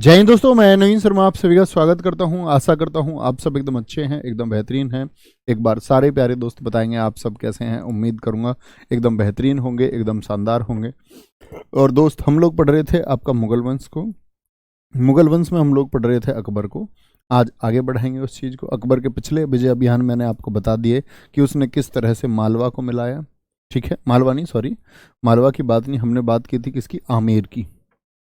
जय हिंद दोस्तों, मैं नवीन शर्मा आप सभी का स्वागत करता हूं। आशा करता हूं आप सब एकदम अच्छे हैं, एकदम बेहतरीन हैं। एक बार सारे प्यारे दोस्त बताएंगे आप सब कैसे हैं। उम्मीद करूंगा एकदम बेहतरीन होंगे, एकदम शानदार होंगे। और दोस्त, हम लोग पढ़ रहे थे आपका मुगल वंश को। मुगल वंश में हम लोग पढ़ रहे थे अकबर को। आज आगे बढ़ाएंगे उस चीज़ को। अकबर के पिछले विजय अभियान मैंने आपको बता दिए कि उसने किस तरह से मालवा को मिलाया। ठीक है, मालवा नहीं, सॉरी, मालवा की बात नहीं, हमने बात की थी किसकी, आमेर की।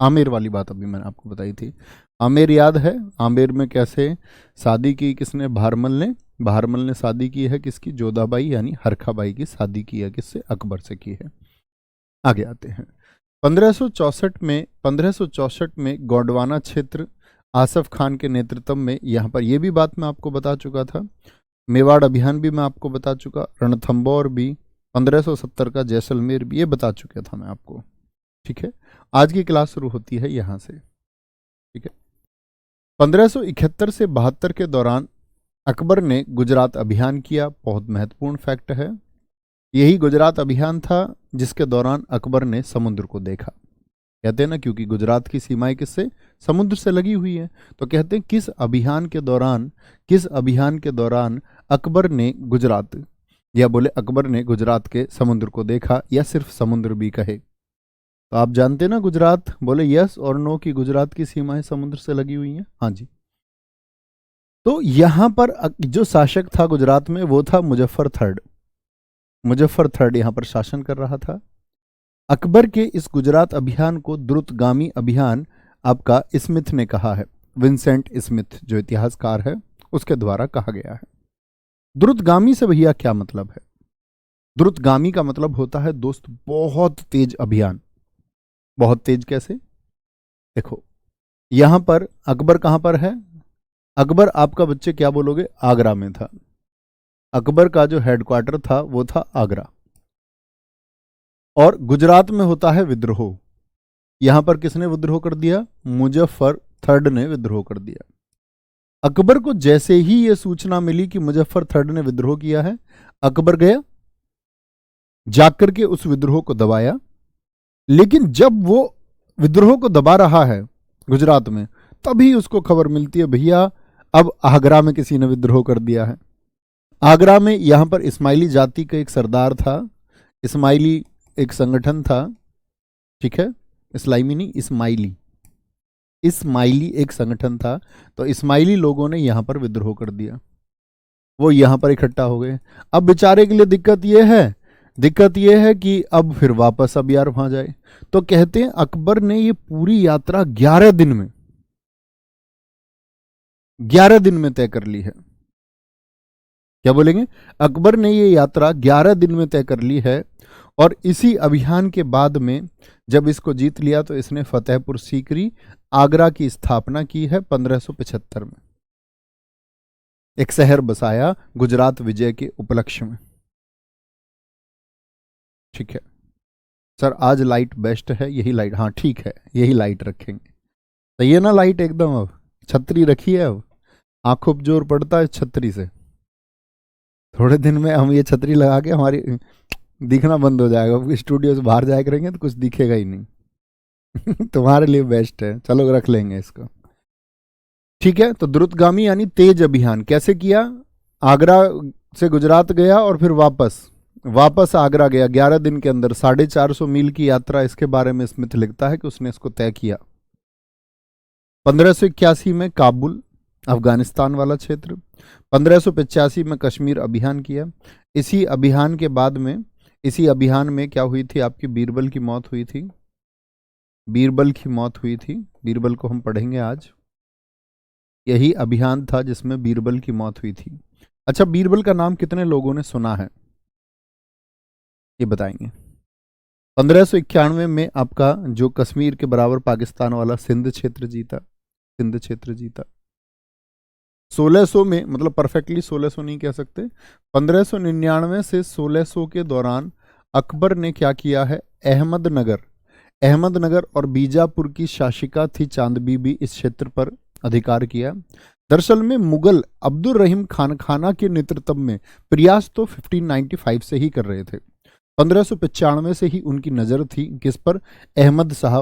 आमेर वाली बात अभी मैंने आपको बताई थी। आमेर याद है? आमेर में कैसे शादी की किसने? भारमल ने। भारमल ने शादी की है किसकी? जोधाबाई यानी हरखाबाई की शादी की है किससे? अकबर से की है। आगे आते हैं। 1564 में गोंडवाना क्षेत्र आसफ खान के नेतृत्व में, यहाँ पर यह भी बात मैं आपको बता चुका था। मेवाड़ अभियान भी मैं आपको बता चुका, रणथंबोर भी, 1570 का जैसलमेर भी, ये बता चुका था मैं आपको। ठीक है, आज की क्लास शुरू होती है यहां से। ठीक है, 1571 से 72 के दौरान अकबर ने गुजरात अभियान किया। बहुत महत्वपूर्ण फैक्ट है। यही गुजरात अभियान था जिसके दौरान अकबर ने समुद्र को देखा। कहते हैं ना, क्योंकि गुजरात की सीमाएं किससे? समुद्र से लगी हुई है। तो कहते हैं किस अभियान के दौरान अकबर ने गुजरात, या बोले अकबर ने गुजरात के समुद्र को देखा, या सिर्फ समुद्र भी कहे तो आप जानते ना गुजरात, बोले यस और नो कि गुजरात की सीमाएं समुद्र से लगी हुई हैं। हाँ जी। तो यहां पर जो शासक था गुजरात में वो था मुजफ्फर थर्ड। मुजफ्फर थर्ड यहां पर शासन कर रहा था। अकबर के इस गुजरात अभियान को द्रुतगामी अभियान आपका स्मिथ ने कहा है। विंसेंट स्मिथ जो इतिहासकार है उसके द्वारा कहा गया है। द्रुतगामी से भैया क्या मतलब है? द्रुतगामी का मतलब होता है दोस्त बहुत तेज अभियान। बहुत तेज कैसे? देखो, यहां पर अकबर कहां पर है? अकबर आपका बच्चे क्या बोलोगे? आगरा में था। अकबर का जो हेडक्वार्टर था वो था आगरा। और गुजरात में होता है विद्रोह। यहां पर किसने विद्रोह कर दिया? मुजफ्फर थर्ड ने विद्रोह कर दिया। अकबर को जैसे ही यह सूचना मिली कि मुजफ्फर थर्ड ने विद्रोह किया है, अकबर गया, जाकर के उस विद्रोह को दबाया। लेकिन जब वो विद्रोह को दबा रहा है गुजरात में, तभी उसको खबर मिलती है भैया अब आगरा में किसी ने विद्रोह कर दिया है। आगरा में यहां पर इस्माइली जाति का एक सरदार था। इस्माइली एक संगठन था। ठीक है, इस्लामी नहीं, इस्माइली। इस्माइली एक संगठन था। तो इस्माइली लोगों ने यहां पर विद्रोह कर दिया। वो यहां पर इकट्ठा हो गए। अब बेचारे के लिए दिक्कत यह है कि अब फिर वापस अब यार वहां जाए। तो कहते हैं अकबर ने ये पूरी यात्रा 11 दिन में तय कर ली है। क्या बोलेंगे? अकबर ने ये यात्रा 11 दिन में तय कर ली है। और इसी अभियान के बाद में जब इसको जीत लिया तो इसने फतेहपुर सीकरी, आगरा की स्थापना की है 1575 में। एक शहर बसाया गुजरात विजय के उपलक्ष्य में। ठीक है सर, आज लाइट बेस्ट है, यही लाइट, हाँ ठीक है, यही लाइट रखेंगे। सही है ना लाइट एकदम? अब छतरी रखी है, अब आंखों पर जोर पड़ता है छतरी से। थोड़े दिन में हम ये छतरी लगा के हमारी दिखना बंद हो जाएगा। स्टूडियो से बाहर जाया करेंगे तो कुछ दिखेगा ही नहीं। तुम्हारे लिए बेस्ट है, चलो रख लेंगे इसको। ठीक है, तो द्रुतगामी यानी तेज अभियान कैसे किया? आगरा से गुजरात गया और फिर वापस आगरा गया 11 दिन के अंदर। 450 मील की यात्रा, इसके बारे में स्मिथ लिखता है कि उसने इसको तय किया। 1581 में काबुल, अफगानिस्तान वाला क्षेत्र। 1585 में कश्मीर अभियान किया। इसी अभियान में क्या हुई थी? आपकी बीरबल की मौत हुई थी। बीरबल को हम पढ़ेंगे आज। यही अभियान था जिसमें बीरबल की मौत हुई थी। अच्छा, बीरबल का नाम कितने लोगों ने सुना है ये बताएंगे। 1591 में आपका जो कश्मीर के बराबर पाकिस्तान वाला सिंध क्षेत्र जीता। 1600 में, मतलब परफेक्टली 1600 नहीं कह सकते, 1599 से 1600 के दौरान अकबर ने क्या किया है? अहमदनगर और बीजापुर की शासिका थी चांद बीबी, इस क्षेत्र पर अधिकार किया। दरअसल में मुगल अब्दुल रहीम खाना के नेतृत्व में प्रयास तो 1595 से ही कर रहे थे। 1595 से ही उनकी नजर थी किस पर? अहमद शाह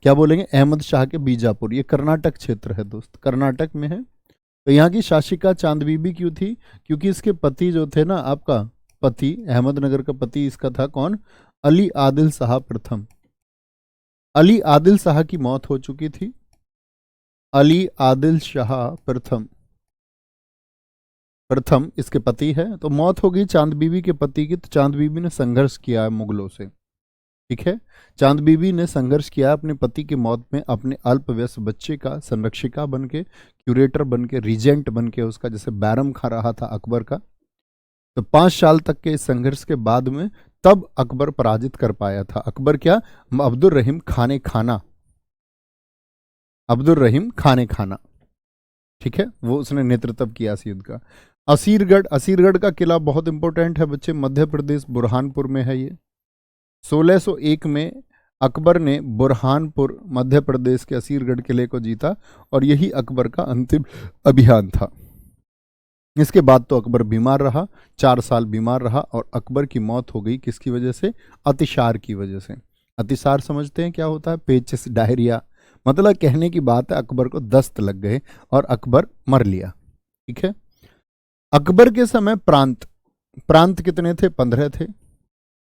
क्या बोलेंगे, अहमद शाह के बीजापुर। ये कर्नाटक क्षेत्र है दोस्त, कर्नाटक में है। तो यहाँ की शासिका चांद बीबी क्यों थी, क्योंकि इसके पति जो थे ना, आपका पति अहमदनगर का पति इसका था कौन, अली आदिल शाह प्रथम। अली आदिल शाह की मौत हो चुकी थी, अली आदिल शाह प्रथम, प्रथम इसके पति है। तो मौत हो गई चांद बीबी के पति की। तो चांद बीबी ने संघर्ष किया है मुगलों से, ठीक है। चांद बीबी ने संघर्ष किया अपने पति की मौत में, अपने अल्पवयस्क बच्चे का संरक्षिका बन के, क्यूरेटर बन के, रीजेंट बन के, उसका जैसे बैरम खा रहा था अकबर का। तो 5 साल तक के इस संघर्ष के बाद में तब अकबर पराजित कर पाया था। अकबर क्या, अब्दुल रहीम खाने खाना, अब्दुल रहीम खाने खाना, ठीक है, वो उसने नेतृत्व किया इस युद्ध का। असीरगढ़, असीरगढ़ का किला बहुत इंपॉर्टेंट है बच्चे, मध्य प्रदेश बुरहानपुर में है ये। 1601 में अकबर ने बुरहानपुर मध्य प्रदेश के असीरगढ़ किले को जीता और यही अकबर का अंतिम अभियान था। इसके बाद तो अकबर बीमार रहा, 4 साल बीमार रहा और अकबर की मौत हो गई किसकी वजह से, अतिसार की वजह से। अतिसार समझते हैं क्या होता है, पेचिस, डायरिया, मतलब कहने की बात है अकबर को दस्त लग गए और अकबर मर लिया, ठीक है। अकबर के समय प्रांत, प्रांत कितने थे, 15 थे।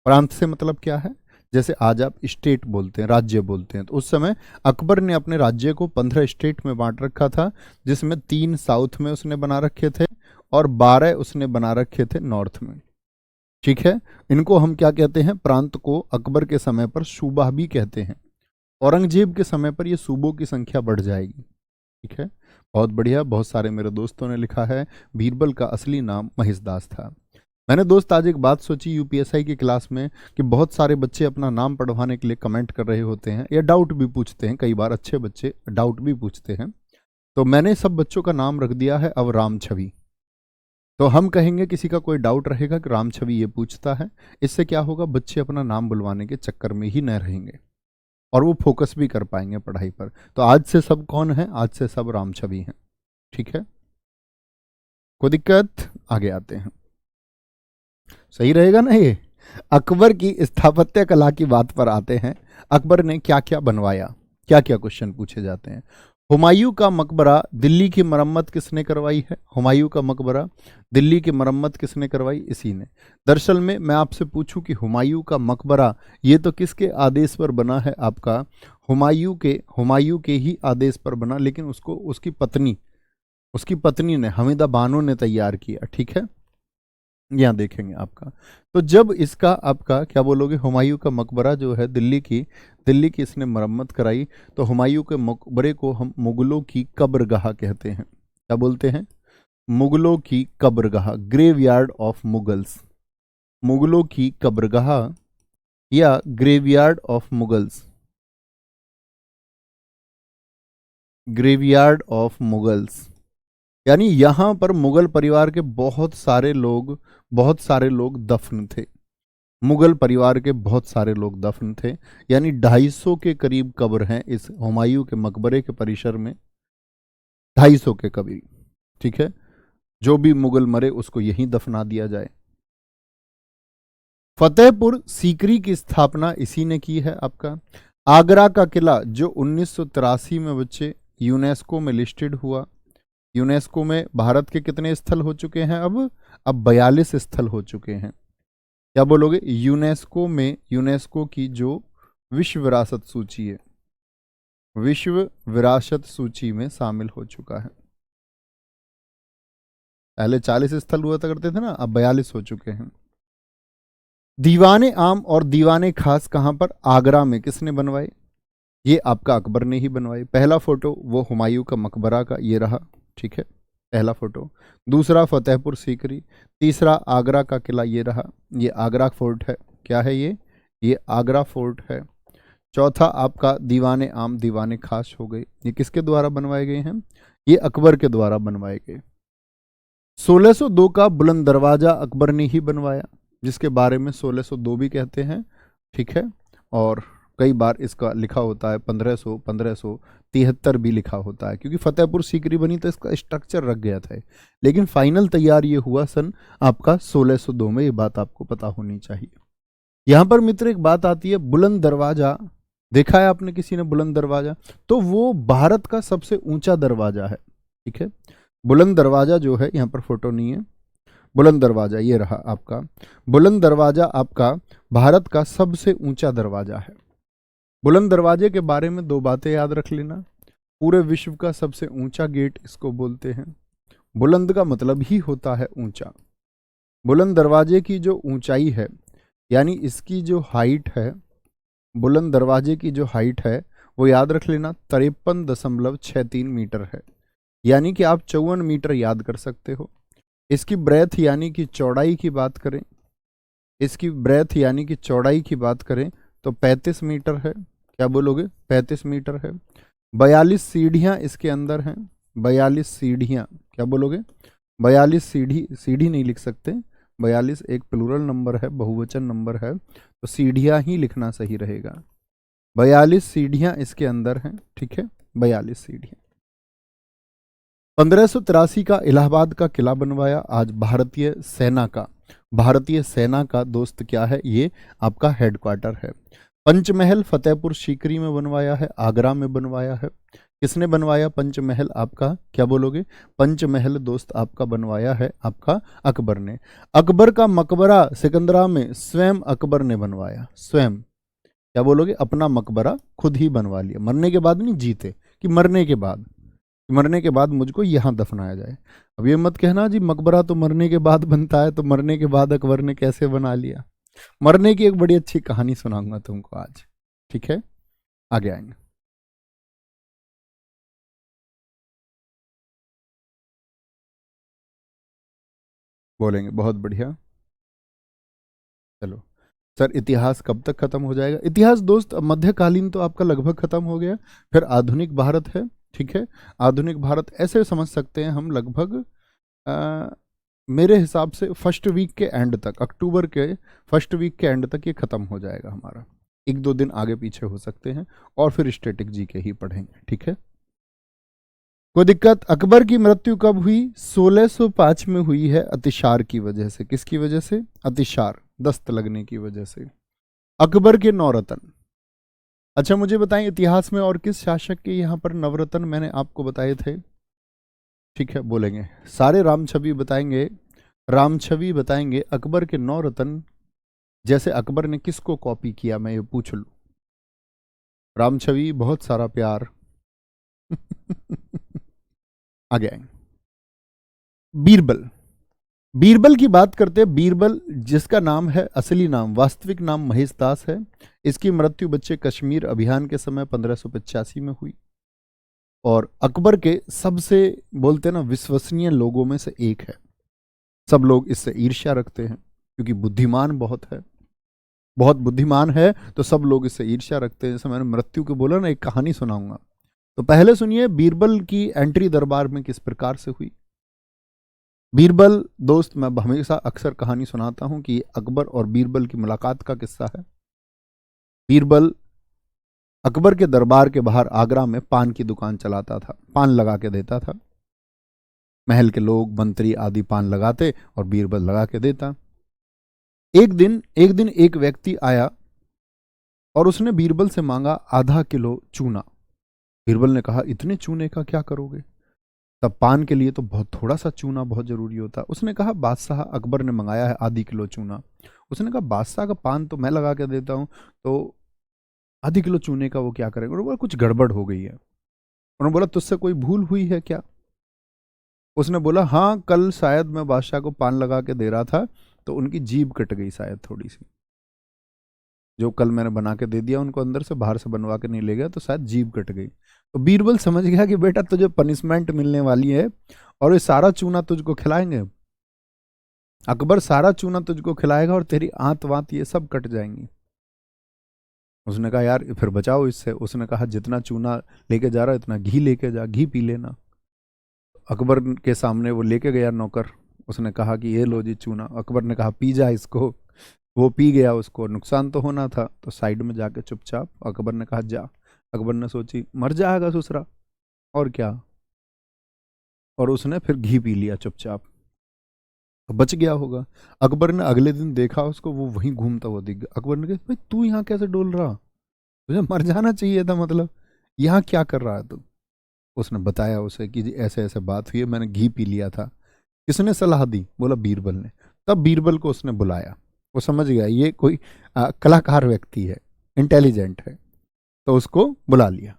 प्रांत से मतलब क्या है, जैसे आज आप स्टेट बोलते हैं, राज्य बोलते हैं, तो उस समय अकबर ने अपने राज्य को 15 स्टेट में बांट रखा था, जिसमें 3 साउथ में उसने बना रखे थे और 12 उसने बना रखे थे नॉर्थ में, ठीक है। इनको हम क्या कहते हैं, प्रांत को अकबर के समय पर सूबा भी कहते हैं। औरंगजेब के समय पर ये सूबों की संख्या बढ़ जाएगी, ठीक है। बहुत बढ़िया, बहुत सारे मेरे दोस्तों ने लिखा है बीरबल का असली नाम महेशदास था। मैंने दोस्त आज एक बात सोची यूपीएसआई की क्लास में कि बहुत सारे बच्चे अपना नाम पढ़वाने के लिए कमेंट कर रहे होते हैं या डाउट भी पूछते हैं, कई बार अच्छे बच्चे डाउट भी पूछते हैं। तो मैंने सब बच्चों का नाम रख दिया है अब राम छवि। तो हम कहेंगे किसी का कोई डाउट रहेगा कि राम छवि ये पूछता है, इससे क्या होगा, बच्चे अपना नाम बुलवाने के चक्कर में ही न रहेंगे और वो फोकस भी कर पाएंगे पढ़ाई पर। तो आज से सब कौन है, आज से सब राम छवि हैं, ठीक है। कोई दिक्कत, आगे आते हैं, सही रहेगा ना ये। अकबर की स्थापत्य कला की बात पर आते हैं। अकबर ने क्या क्या बनवाया, क्या क्या क्वेश्चन पूछे जाते हैं। हुमायूं का मकबरा, दिल्ली की मरम्मत किसने करवाई है, हुमायूं का मकबरा दिल्ली की मरम्मत किसने करवाई, इसी ने। दरअसल में मैं आपसे पूछूं कि हुमायूं का मकबरा ये तो किसके आदेश पर बना है, आपका हुमायूं के ही आदेश पर बना, लेकिन उसको उसकी पत्नी ने, हमीदा बानो ने तैयार किया, ठीक है। यहाँ देखेंगे आपका। तो जब इसका आपका क्या बोलोगे, हुमायूं का मकबरा जो है दिल्ली की इसने मरम्मत कराई, तो हुमायूं के मकबरे को हम मुगलों की कब्रगाह कहते हैं। क्या बोलते हैं, मुगलों की कब्रगाह, ग्रेवयार्ड ऑफ मुगल्स, मुगलों की कब्रगाह या graveyard of Mughals, graveyard of Mughals. यानी यहां पर मुगल परिवार के बहुत सारे लोग दफन थे, मुगल परिवार के बहुत सारे लोग दफन थे। यानी 250 के करीब कब्र हैं इस हुमायूं के मकबरे के परिसर में, 250 के करीब, ठीक है। जो भी मुगल मरे उसको यहीं दफना दिया जाए। फतेहपुर सीकरी की स्थापना इसी ने की है आपका। आगरा का किला जो 1983 में बच्चे यूनेस्को में लिस्टेड हुआ, यूनेस्को में भारत के कितने स्थल हो चुके हैं, अब 42 स्थल हो चुके हैं। क्या बोलोगे, यूनेस्को की जो विश्व विरासत सूची है, विश्व विरासत सूची में शामिल हो चुका है। पहले 40 स्थल हुआ करते थे ना, अब 42 हो चुके हैं। दीवाने आम और दीवाने खास कहां पर, आगरा में किसने बनवाए, ये आपका अकबर ने ही बनवाए। पहला फोटो वो हुमायूं का मकबरा का ये रहा, ठीक है, पहला फोटो। दूसरा फतेहपुर सीकरी, तीसरा आगरा का किला ये रहा, ये आगरा फोर्ट है। क्या है ये आगरा फोर्ट है। चौथा आपका दीवाने आम दीवाने खास हो गए, ये किसके द्वारा बनवाए गए हैं, ये अकबर के द्वारा बनवाए गए। 1602 का बुलंद दरवाजा अकबर ने ही बनवाया, जिसके बारे में 1602 भी कहते हैं, ठीक है। और कई बार इसका लिखा होता है 1573 भी लिखा होता है, क्योंकि फतेहपुर सीकरी बनी तो इसका स्ट्रक्चर रख गया था, लेकिन फाइनल तैयार ये हुआ सन आपका 1602 में। ये बात आपको पता होनी चाहिए। यहां पर मित्र एक बात आती है, बुलंद दरवाजा देखा है आपने किसी ने बुलंद दरवाजा? तो वो भारत का सबसे ऊंचा दरवाजा है, ठीक है। बुलंद दरवाजा जो है, यहाँ पर फोटो नहीं है, बुलंद दरवाजा ये रहा आपका। बुलंद दरवाजा आपका भारत का सबसे ऊंचा दरवाजा है। बुलंद दरवाजे के बारे में दो बातें याद रख लेना। पूरे विश्व का सबसे ऊंचा गेट इसको बोलते हैं। बुलंद का मतलब ही होता है ऊंचा। बुलंद दरवाजे की जो ऊंचाई है, यानी इसकी जो हाइट है, बुलंद दरवाजे की जो हाइट है वो याद रख लेना 53.63 मीटर है। यानी कि आप 54 मीटर याद कर सकते हो। इसकी ब्रेथ यानी कि चौड़ाई की बात करें, इसकी ब्रेथ यानी कि चौड़ाई की बात करें तो 35 मीटर है। क्या बोलोगे? 35 मीटर है। 42 सीढ़ियां इसके अंदर हैं। 42 सीढ़ियां, क्या बोलोगे? 42 सीढ़ी, सीढ़ी नहीं लिख सकते, 42 एक प्लूरल नंबर है, बहुवचन नंबर है, तो सीढ़ियां ही लिखना सही रहेगा। 42 सीढ़ियां इसके अंदर हैं, ठीक है, 42 सीढ़ियां। 1583 का इलाहाबाद का किला बनवाया आज भारतीय सेना का। भारतीय सेना का दोस्त क्या है? ये आपका हेडक्वार्टर है। पंचमहल फतेहपुर सीकरी में बनवाया है, आगरा में बनवाया है। किसने बनवाया पंचमहल आपका? क्या बोलोगे? पंचमहल दोस्त आपका बनवाया है आपका अकबर ने। अकबर का मकबरा सिकंदरा में स्वयं अकबर ने बनवाया, स्वयं। क्या बोलोगे? अपना मकबरा खुद ही बनवा लिया, मरने के बाद नहीं, जीते कि मरने के बाद, मरने के बाद मुझको यहां दफनाया जाए। अब ये मत कहना जी मकबरा तो मरने के बाद बनता है, तो मरने के बाद अकबर ने कैसे बना लिया। मरने की एक बड़ी अच्छी कहानी सुनाऊंगा तुमको आज, ठीक है, आगे आएंगे। बोलेंगे, बहुत बढ़िया। चलो सर, इतिहास कब तक खत्म हो जाएगा? इतिहास दोस्त मध्यकालीन तो आपका लगभग खत्म हो गया, फिर आधुनिक भारत है, ठीक है। आधुनिक भारत ऐसे समझ सकते हैं हम, लगभग मेरे हिसाब से फर्स्ट वीक के एंड तक, अक्टूबर के फर्स्ट वीक के एंड तक ये खत्म हो जाएगा हमारा। एक दो दिन आगे पीछे हो सकते हैं, और फिर स्टैटिक जी के ही पढ़ेंगे, ठीक है, कोई दिक्कत। अकबर की मृत्यु कब हुई? 1605 में हुई है, अतिसार की वजह से। किसकी वजह से? अतिसार, दस्त लगने की वजह से। अकबर के नौरत्न। अच्छा मुझे बताएं, इतिहास में और किस शासक के यहाँ पर नवरत्न मैंने आपको बताए थे? ठीक है, बोलेंगे सारे राम छवि बताएंगे, राम छवि बताएंगे। अकबर के नौरत्न, जैसे अकबर ने किसको कॉपी किया, मैं ये पूछ लूं। राम छवि, बहुत सारा प्यार। आगे आएंगे। बीरबल, बीरबल की बात करते हैं। बीरबल जिसका नाम है, असली नाम, वास्तविक नाम महेश दास है। इसकी मृत्यु बच्चे कश्मीर अभियान के समय 1585 में हुई, और अकबर के सबसे, बोलते हैं ना, विश्वसनीय लोगों में से एक है। सब लोग इससे ईर्ष्या रखते हैं क्योंकि बुद्धिमान बहुत है, बहुत बुद्धिमान है, तो सब लोग इससे ईर्ष्या रखते हैं। जैसे मैंने मृत्यु के बोला ना, एक कहानी सुनाऊंगा, तो पहले सुनिए बीरबल की एंट्री दरबार में किस प्रकार से हुई। बीरबल दोस्त, मैं हमेशा अक्सर कहानी सुनाता हूं कि अकबर और बीरबल की मुलाकात का किस्सा है। बीरबल अकबर के दरबार के बाहर आगरा में पान की दुकान चलाता था, पान लगा के देता था। महल के लोग, मंत्री आदि पान लगाते और बीरबल लगा के देता। एक दिन एक व्यक्ति आया और उसने बीरबल से मांगा आधा किलो चूना। बीरबल ने कहा, इतने चूने का क्या करोगे? तब पान के लिए तो बहुत थोड़ा सा चूना बहुत जरूरी होता। उसने कहा, बादशाह अकबर ने मंगाया है आधी किलो चूना। उसने कहा, बादशाह का पान तो मैं लगा के देता हूं, तो आधी किलो चूने का वो क्या करेंगे? उन्होंने बोला, कुछ गड़बड़ हो गई है। उन्होंने बोला, तुझसे कोई भूल हुई है क्या? उसने बोला, हाँ, कल शायद मैं बादशाह को पान लगा के दे रहा था, तो उनकी जीभ कट गई शायद थोड़ी सी। जो कल मैंने बना के दे दिया उनको, अंदर से, बाहर से बनवा के नहीं ले गया, तो शायद जीभ कट गई। तो बीरबल समझ गया कि बेटा तुझे पनिशमेंट मिलने वाली है, और ये सारा चूना तुझको खिलाएंगे। अकबर सारा चूना तुझको खिलाएगा और तेरी आंत वांत ये सब कट जाएंगी। उसने कहा, यार फिर बचाओ इससे। उसने कहा, जितना चूना लेके जा रहा है इतना घी लेके जा, घी पी लेना। अकबर के सामने वो लेके गया नौकर। उसने कहा कि ये लो जी चूना। अकबर ने कहा, पी जा इसको। वो पी गया, उसको नुकसान तो होना था, तो साइड में जाके चुपचाप अकबर ने कहा, जा। अकबर ने सोची, मर जाएगा ससुरा, और क्या, और उसने फिर घी पी लिया चुपचाप, तो बच गया होगा। अकबर ने अगले दिन देखा उसको, वो वहीं घूमता हुआ दिख गया। अकबर ने कहा, भाई तू यहाँ कैसे डोल रहा? तुझे मर जाना चाहिए था, मतलब यहाँ क्या कर रहा है तू। उसने बताया उसे कि जी ऐसे ऐसे बात हुई है, मैंने घी पी लिया था। किसने सलाह दी? बोला बीरबल ने। तब बीरबल को उसने बुलाया। वो समझ गया ये कोई कलाकार व्यक्ति है, इंटेलिजेंट है, तो उसको बुला लिया।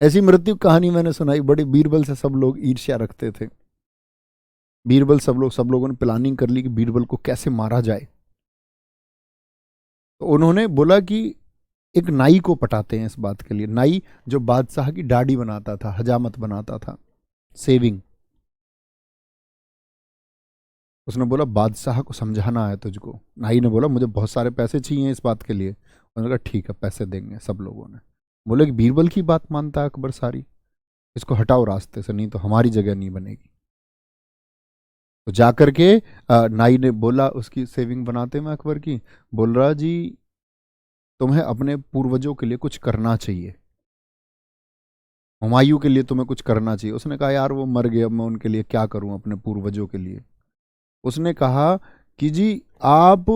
ऐसी मृत्यु कहानी मैंने सुनाई, बड़े बीरबल से सब लोग ईर्ष्या रखते थे। बीरबल सब लोगों ने प्लानिंग कर ली कि बीरबल को कैसे मारा जाए। तो उन्होंने बोला कि एक नाई को पटाते हैं इस बात के लिए। नाई जो बादशाह की दाढ़ी बनाता था, हजामत बनाता था, सेविंग। उसने बोला बादशाह को समझाना है तुझको। नाई ने बोला मुझे बहुत सारे पैसे चाहिए इस बात के लिए। उन्होंने कहा ठीक है पैसे देंगे सब लोगों ने। बोले कि बीरबल की बात मानता है अकबर सारी, इसको हटाओ रास्ते से, नहीं तो हमारी जगह नहीं बनेगी। तो जाकर के नाई ने बोला उसकी सेविंग बनाते में अकबर की, बोल रहा जी तुम्हें अपने पूर्वजों के लिए कुछ करना चाहिए, हुमायूं के लिए तुम्हें कुछ करना चाहिए। उसने कहा यार वो मर गए, अब मैं उनके लिए क्या करूं अपने पूर्वजों के लिए। उसने कहा कि जी आप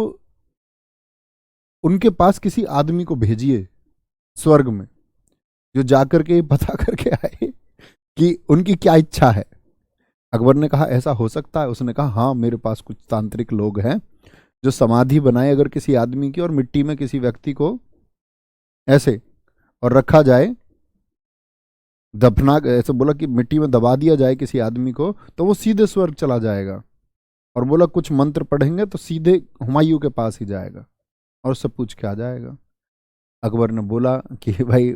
उनके पास किसी आदमी को भेजिए स्वर्ग में, जो जाकर के पता करके आए कि उनकी क्या इच्छा है। अकबर ने कहा ऐसा हो सकता है? उसने कहा हाँ मेरे पास कुछ तांत्रिक लोग हैं जो समाधि बनाए अगर किसी आदमी की, और मिट्टी में किसी व्यक्ति को ऐसे और रखा जाए, दफना ऐसे बोला कि मिट्टी में दबा दिया जाए किसी आदमी को, तो वो सीधे स्वर्ग चला जाएगा। और बोला कुछ मंत्र पढ़ेंगे तो सीधे हुमायूं के पास ही जाएगा और उससे पूछ के आ जाएगा। अकबर ने बोला कि भाई,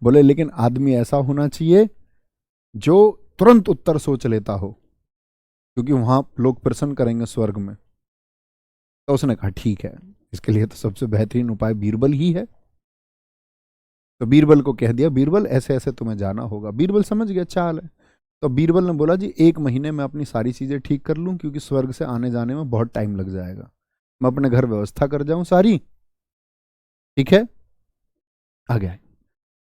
बोले लेकिन आदमी ऐसा होना चाहिए जो तुरंत उत्तर सोच लेता हो, क्योंकि वहां लोग प्रसन्न करेंगे स्वर्ग में। तो उसने कहा ठीक है, इसके लिए तो सबसे बेहतरीन उपाय बीरबल ही है। तो बीरबल को कह दिया बीरबल ऐसे ऐसे तुम्हें जाना होगा। बीरबल समझ गया चाल है। तो बीरबल ने बोला जी 1 महीने में अपनी सारी चीजें ठीक कर लूं, क्योंकि स्वर्ग से आने जाने में बहुत टाइम लग जाएगा, मैं अपने घर व्यवस्था कर जाऊं सारी। ठीक है, आ गया।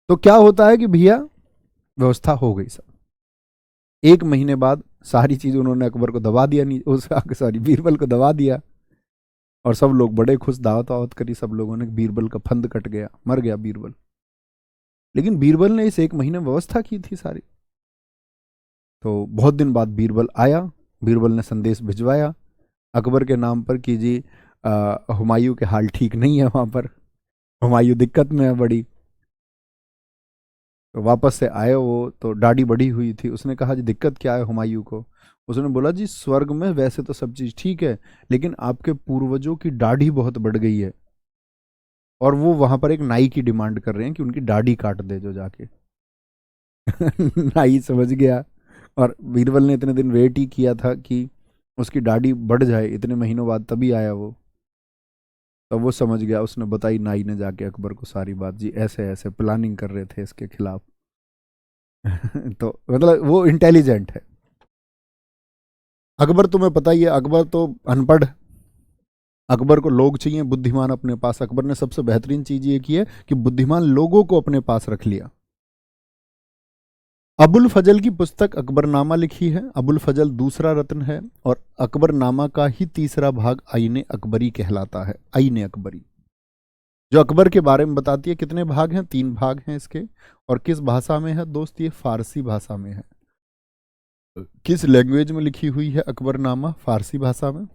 तो क्या होता है कि भैया व्यवस्था हो गई सब। 1 महीने बाद सारी चीज उन्होंने अकबर को दबा दिया, नहीं उस सॉरी बीरबल को दबा दिया। और सब लोग बड़े खुश, दावत वावत करी सब लोगों ने, बीरबल का फंद कट गया, मर गया बीरबल। लेकिन बीरबल ने इस 1 महीने में व्यवस्था की थी सारी। तो बहुत दिन बाद बीरबल आया। बीरबल ने संदेश भिजवाया अकबर के नाम पर कि जी हुमायूं के हाल ठीक नहीं है वहां पर, हुमायूं दिक्कत में है बड़ी। तो वापस से आए वो, तो दाढ़ी बढ़ी हुई थी। उसने कहा जी दिक्कत क्या है हुमायूं को? उसने बोला जी स्वर्ग में वैसे तो सब चीज ठीक है, लेकिन आपके पूर्वजों की दाढ़ी बहुत बढ़ गई है, और वो वहां पर एक नाई की डिमांड कर रहे हैं कि उनकी दाढ़ी काट दे जो जाके। नाई समझ गया, और बीरबल ने इतने दिन वेट ही किया था कि उसकी दाढ़ी बढ़ जाए, इतने महीनों बाद तभी आया वो। तब वो समझ गया, उसने बताई नाई ने जाके अकबर को सारी बात, जी ऐसे ऐसे प्लानिंग कर रहे थे इसके खिलाफ। तो मतलब वो इंटेलिजेंट है। अकबर तुम्हें पता ही है, अकबर तो अनपढ़। अकबर को लोग चाहिए बुद्धिमान अपने पास। अकबर ने सबसे बेहतरीन चीज ये की है कि बुद्धिमान लोगों को अपने पास रख लिया। अबुल फजल की पुस्तक अकबरनामा लिखी है। अबुल फजल दूसरा रत्न है, और अकबरनामा का ही तीसरा भाग आईने अकबरी कहलाता है। आईने अकबरी जो अकबर के बारे में बताती है। कितने भाग हैं? 3 भाग हैं इसके। और किस भाषा में है दोस्त? ये फारसी भाषा में है। किस लैंग्वेज में लिखी हुई है अकबरनामा? फारसी भाषा में।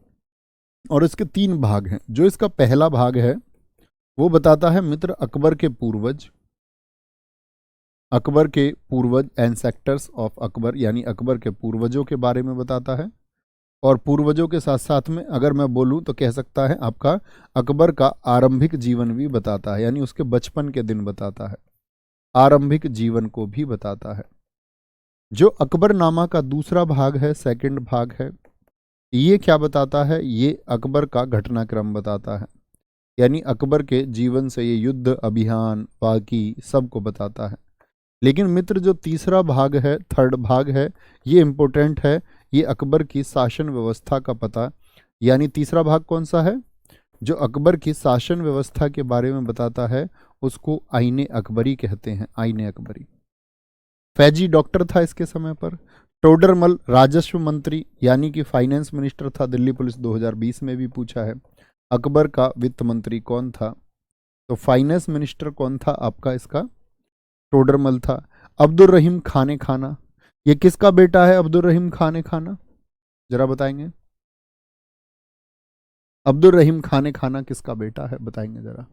और इसके 3 भाग हैं। जो इसका पहला भाग है वो बताता है मित्र अकबर के पूर्वज, अकबर के पूर्वज, एंसेक्टर्स ऑफ अकबर, यानी अकबर के पूर्वजों के बारे में बताता है। और पूर्वजों के साथ साथ में अगर मैं बोलूं तो कह सकता है आपका अकबर का आरंभिक जीवन भी बताता है, यानी उसके बचपन के दिन बताता है, आरंभिक जीवन को भी बताता है। जो अकबरनामा का दूसरा भाग है, सेकंड भाग है, ये क्या बताता है? ये अकबर का घटनाक्रम बताता है, यानी अकबर के जीवन से ये युद्ध, अभियान, बाकी सबको बताता है। लेकिन मित्र जो तीसरा भाग है, थर्ड भाग है, ये इंपॉर्टेंट है। ये अकबर की शासन व्यवस्था का पता, यानी तीसरा भाग कौन सा है? जो अकबर की शासन व्यवस्था के बारे में बताता है, उसको आईने अकबरी कहते हैं। आईने अकबरी। फैजी डॉक्टर था इसके समय पर। टोडरमल राजस्व मंत्री यानी कि फाइनेंस मिनिस्टर था। दिल्ली पुलिस 2020 में भी पूछा है। अकबर का वित्त मंत्री कौन था? तो फाइनेंस मिनिस्टर कौन था आपका इसका? टोडरमल था। अब्दुल रहीम खाने खाना, ये किसका बेटा है अब्दुल रहीम खाने खाना? जरा बताएंगे। अब्दुल रहीम खाने खाना किसका बेटा है, बताएंगे जरा।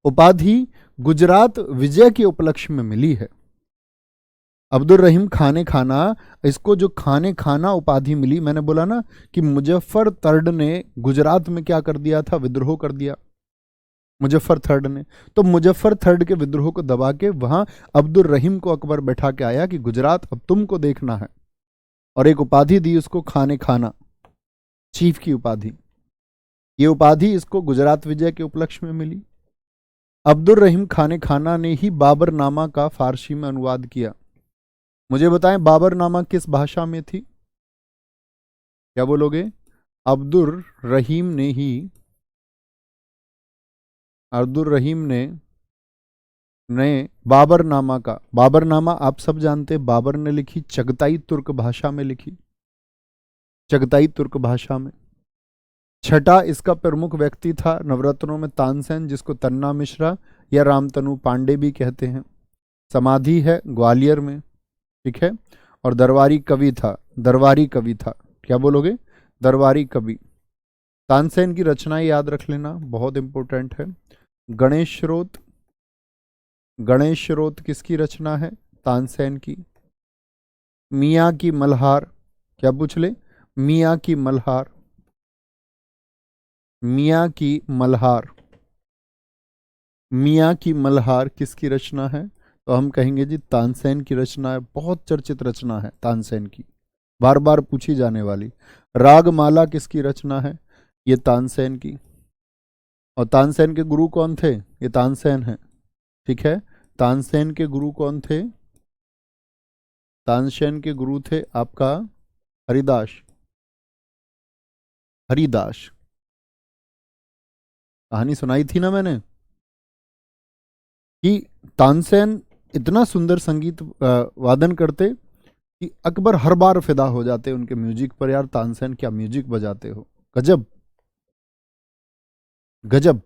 उपाधि गुजरात विजय के उपलक्ष्य में मिली है। अब्दुल रहीम खाने खाना, इसको जो खाने खाना उपाधि मिली, मैंने बोला ना कि मुजफ्फर थर्ड ने गुजरात में क्या कर दिया था, विद्रोह कर दिया मुजफ्फर थर्ड ने। तो मुजफ्फर थर्ड के विद्रोह को दबा के वहां अब्दुल रहीम को अकबर बैठा के आया कि गुजरात अब तुमको देखना है, और एक उपाधि दी उसको खाने खाना, चीफ की उपाधि। ये उपाधि इसको गुजरात विजय के उपलक्ष्य में मिली। अब्दुल रहीम खाने खाना ने ही बाबरनामा का फारसी में अनुवाद किया। मुझे बताएं बाबरनामा किस भाषा में थी? क्या बोलोगे? अब्दुल रहीम ने बाबरनामा आप सब जानते, बाबर ने लिखी, चगताई तुर्क भाषा में लिखी, चगताई तुर्क भाषा में। छठा इसका प्रमुख व्यक्ति था नवरत्नों में तानसेन, जिसको तन्ना मिश्रा या रामतनु पांडे भी कहते हैं। समाधि है ग्वालियर में, ठीक है। और दरबारी कवि था, क्या बोलोगे? दरबारी कवि। तानसेन की रचनाएं याद रख लेना, बहुत इंपॉर्टेंट है। गणेश स्रोत किसकी रचना है? तानसेन की। मियाँ की मल्हार, क्या पूछ ले? मियाँ की मल्हार, मियाँ की मल्हार किसकी रचना है? तो हम कहेंगे जी तानसेन की रचना है, बहुत चर्चित रचना है तानसेन की, बार बार पूछी जाने वाली। रागमाला किसकी रचना है? ये तानसेन की। और तानसेन के गुरु कौन थे? ये तानसेन है, ठीक है। तानसेन के गुरु कौन थे? तानसेन के गुरु थे आपका हरिदास। कहानी सुनाई थी ना मैंने कि तानसेन इतना सुंदर संगीत वादन करते कि अकबर हर बार फिदा हो जाते उनके म्यूजिक पर। यार तानसेन क्या म्यूजिक बजाते हो, गजब गजब।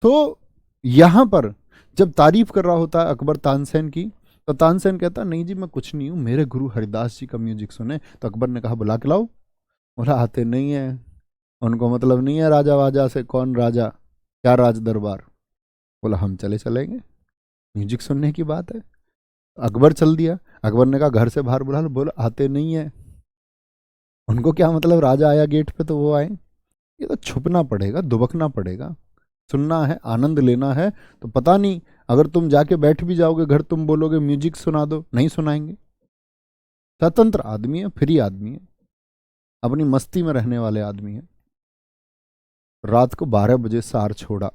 तो यहां पर जब तारीफ कर रहा होता है अकबर तानसेन की, तो तानसेन कहता नहीं जी मैं कुछ नहीं हूं, मेरे गुरु हरिदास जी का म्यूजिक सुने। तो अकबर ने कहा बुला के लाओ। बोला आते नहीं है, उनको मतलब नहीं है राजा वाजा से, कौन राजा, क्या राज दरबार। बोला हम चलेंगे, म्यूजिक सुनने की बात है। अकबर चल दिया। अकबर ने कहा घर से बाहर बुला लो। बोला आते नहीं है, उनको क्या मतलब, राजा आया गेट पे तो वो आए। ये तो छुपना पड़ेगा, दुबकना पड़ेगा, सुनना है, आनंद लेना है। तो पता नहीं, अगर तुम जाके बैठ भी जाओगे घर, तुम बोलोगे म्यूजिक सुना दो, नहीं सुनाएंगे। स्वतंत्र आदमी है, फ्री आदमी है, अपनी मस्ती में रहने वाले आदमी है। रात को 12 बजे सार छोड़ा,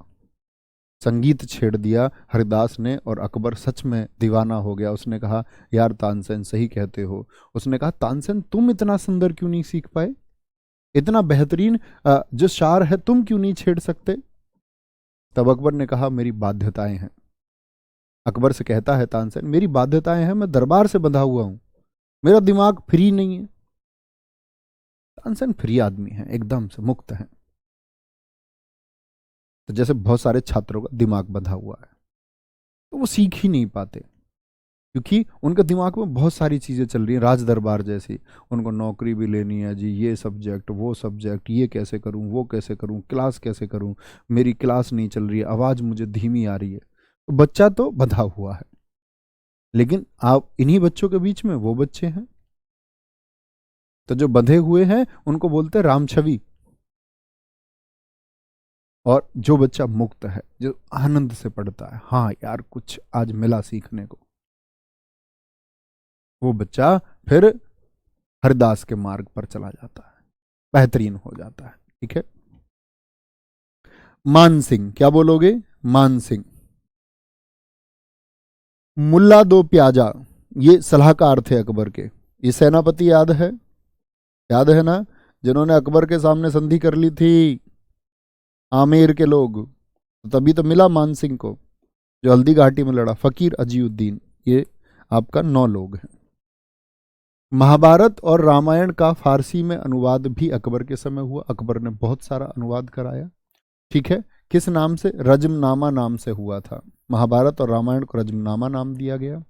संगीत छेड़ दिया हरिदास ने, और अकबर सच में दीवाना हो गया। उसने कहा यार तानसेन सही कहते हो। उसने कहा तानसेन तुम इतना सुंदर क्यों नहीं सीख पाए, इतना बेहतरीन जो शार है तुम क्यों नहीं छेड़ सकते? तब अकबर ने कहा मेरी बाध्यताएं हैं। अकबर से कहता है तानसेन मेरी बाध्यताएं हैं, मैं दरबार से बंधा हुआ हूं, मेरा दिमाग फ्री नहीं है। तानसेन फ्री आदमी है, एकदम से मुक्त है। तो जैसे बहुत सारे छात्रों का दिमाग बंधा हुआ है, तो वो सीख ही नहीं पाते, क्योंकि उनके दिमाग में बहुत सारी चीज़ें चल रही हैं राज दरबार जैसी। उनको नौकरी भी लेनी है जी, ये सब्जेक्ट वो सब्जेक्ट, ये कैसे करूं वो कैसे करूं, क्लास कैसे करूं, मेरी क्लास नहीं चल रही है, आवाज़ मुझे धीमी आ रही है। तो बच्चा तो बंधा हुआ है, लेकिन आप इन्हीं बच्चों के बीच में वो बच्चे हैं। तो जो बंधे हुए हैं उनको बोलते हैं रामछवि। और जो बच्चा मुक्त है, जो आनंद से पढ़ता है, हाँ यार कुछ आज मिला सीखने को, वो बच्चा फिर हरदास के मार्ग पर चला जाता है, बेहतरीन हो जाता है, ठीक है। मान सिंह, क्या बोलोगे? मान सिंह। मुल्ला दो प्याजा, ये सलाहकार थे अकबर के। ये सेनापति याद है ना, जिन्होंने अकबर के सामने संधि कर ली थी, आमेर के लोग। तो तभी तो मिला मान सिंह को, जो हल्दी घाटी में लड़ा। फकीर अजीउद्दीन, ये आपका 9 लोग हैं। महाभारत और रामायण का फारसी में अनुवाद भी अकबर के समय हुआ। अकबर ने बहुत सारा अनुवाद कराया, ठीक है। किस नाम से? रजमनामा नाम से हुआ था। महाभारत और रामायण को रजमनामा नाम दिया गया।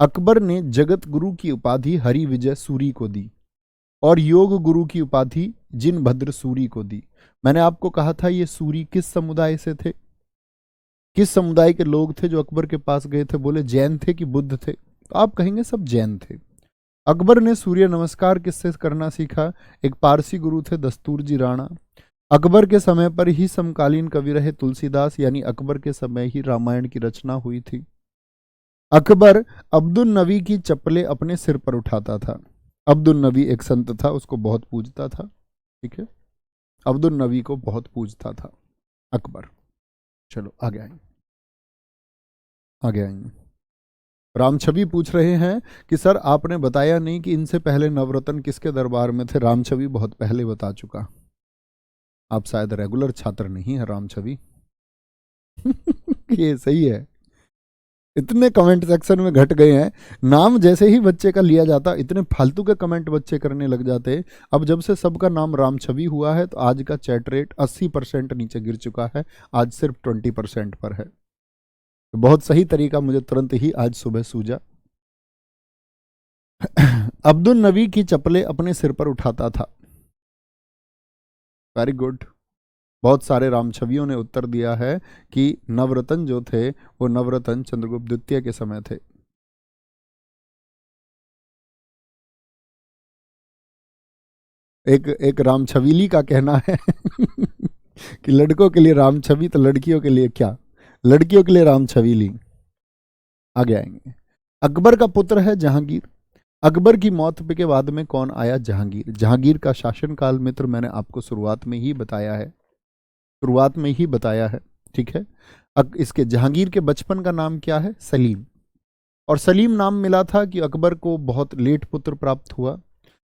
अकबर ने जगत गुरु की उपाधि हरि विजय सूरी को दी और योग गुरु की उपाधि जिनभद्र सूरी को दी। मैंने आपको कहा था ये सूरी किस समुदाय से थे, किस समुदाय के लोग थे जो अकबर के पास गए थे? बोले जैन थे कि बुद्ध थे? तो आप कहेंगे सब जैन थे। अकबर ने सूर्य नमस्कार किससे करना सीखा? एक पारसी गुरु थे दस्तूरजी राणा। अकबर के समय पर ही समकालीन कवि रहे तुलसीदास, यानी अकबर के समय ही रामायण की रचना हुई थी। अकबर अब्दुल नबी की चप्पलें अपने सिर पर उठाता था। अब्दुल नबी एक संत था, उसको बहुत पूजता था। ठीक है, अब्दुल नबी को बहुत पूजता था अकबर। चलो आगे आएंगे, आगे आएंगे। रामछवि पूछ रहे हैं कि सर आपने बताया नहीं कि इनसे पहले नवरत्न किसके दरबार में थे। रामछवि बहुत पहले बता चुका। आप शायद रेगुलर छात्र नहीं है रामछवि। ये सही है। इतने कमेंट सेक्शन में घट गए हैं, नाम जैसे ही बच्चे का लिया जाता इतने फालतू के कमेंट बच्चे करने लग जाते। अब जब से सबका नाम रामछवि हुआ है तो आज का चैट रेट 80% नीचे गिर चुका है, आज सिर्फ 20% पर है। तो बहुत सही तरीका मुझे तुरंत ही आज सुबह सूझा। अब्दुल नबी की चप्पलें अपने सिर पर उठाता था। Very good. बहुत सारे रामछवियों ने उत्तर दिया है कि नवरत्न जो थे वो नवरत्न चंद्रगुप्त द्वितीय के समय थे। एक रामछवीली का कहना है कि लड़कों के लिए रामछवि तो लड़कियों के लिए क्या, लड़कियों के लिए रामछवीली। आगे आएंगे। अकबर का पुत्र है जहांगीर। अकबर की मौत के बाद में कौन आया? जहांगीर। जहांगीर का शासनकाल मित्र मैंने आपको शुरुआत में ही बताया है, शुरुआत में ही बताया है। ठीक है, इसके जहांगीर के बचपन का नाम क्या है? सलीम। और सलीम नाम मिला था कि अकबर को बहुत लेट पुत्र प्राप्त हुआ।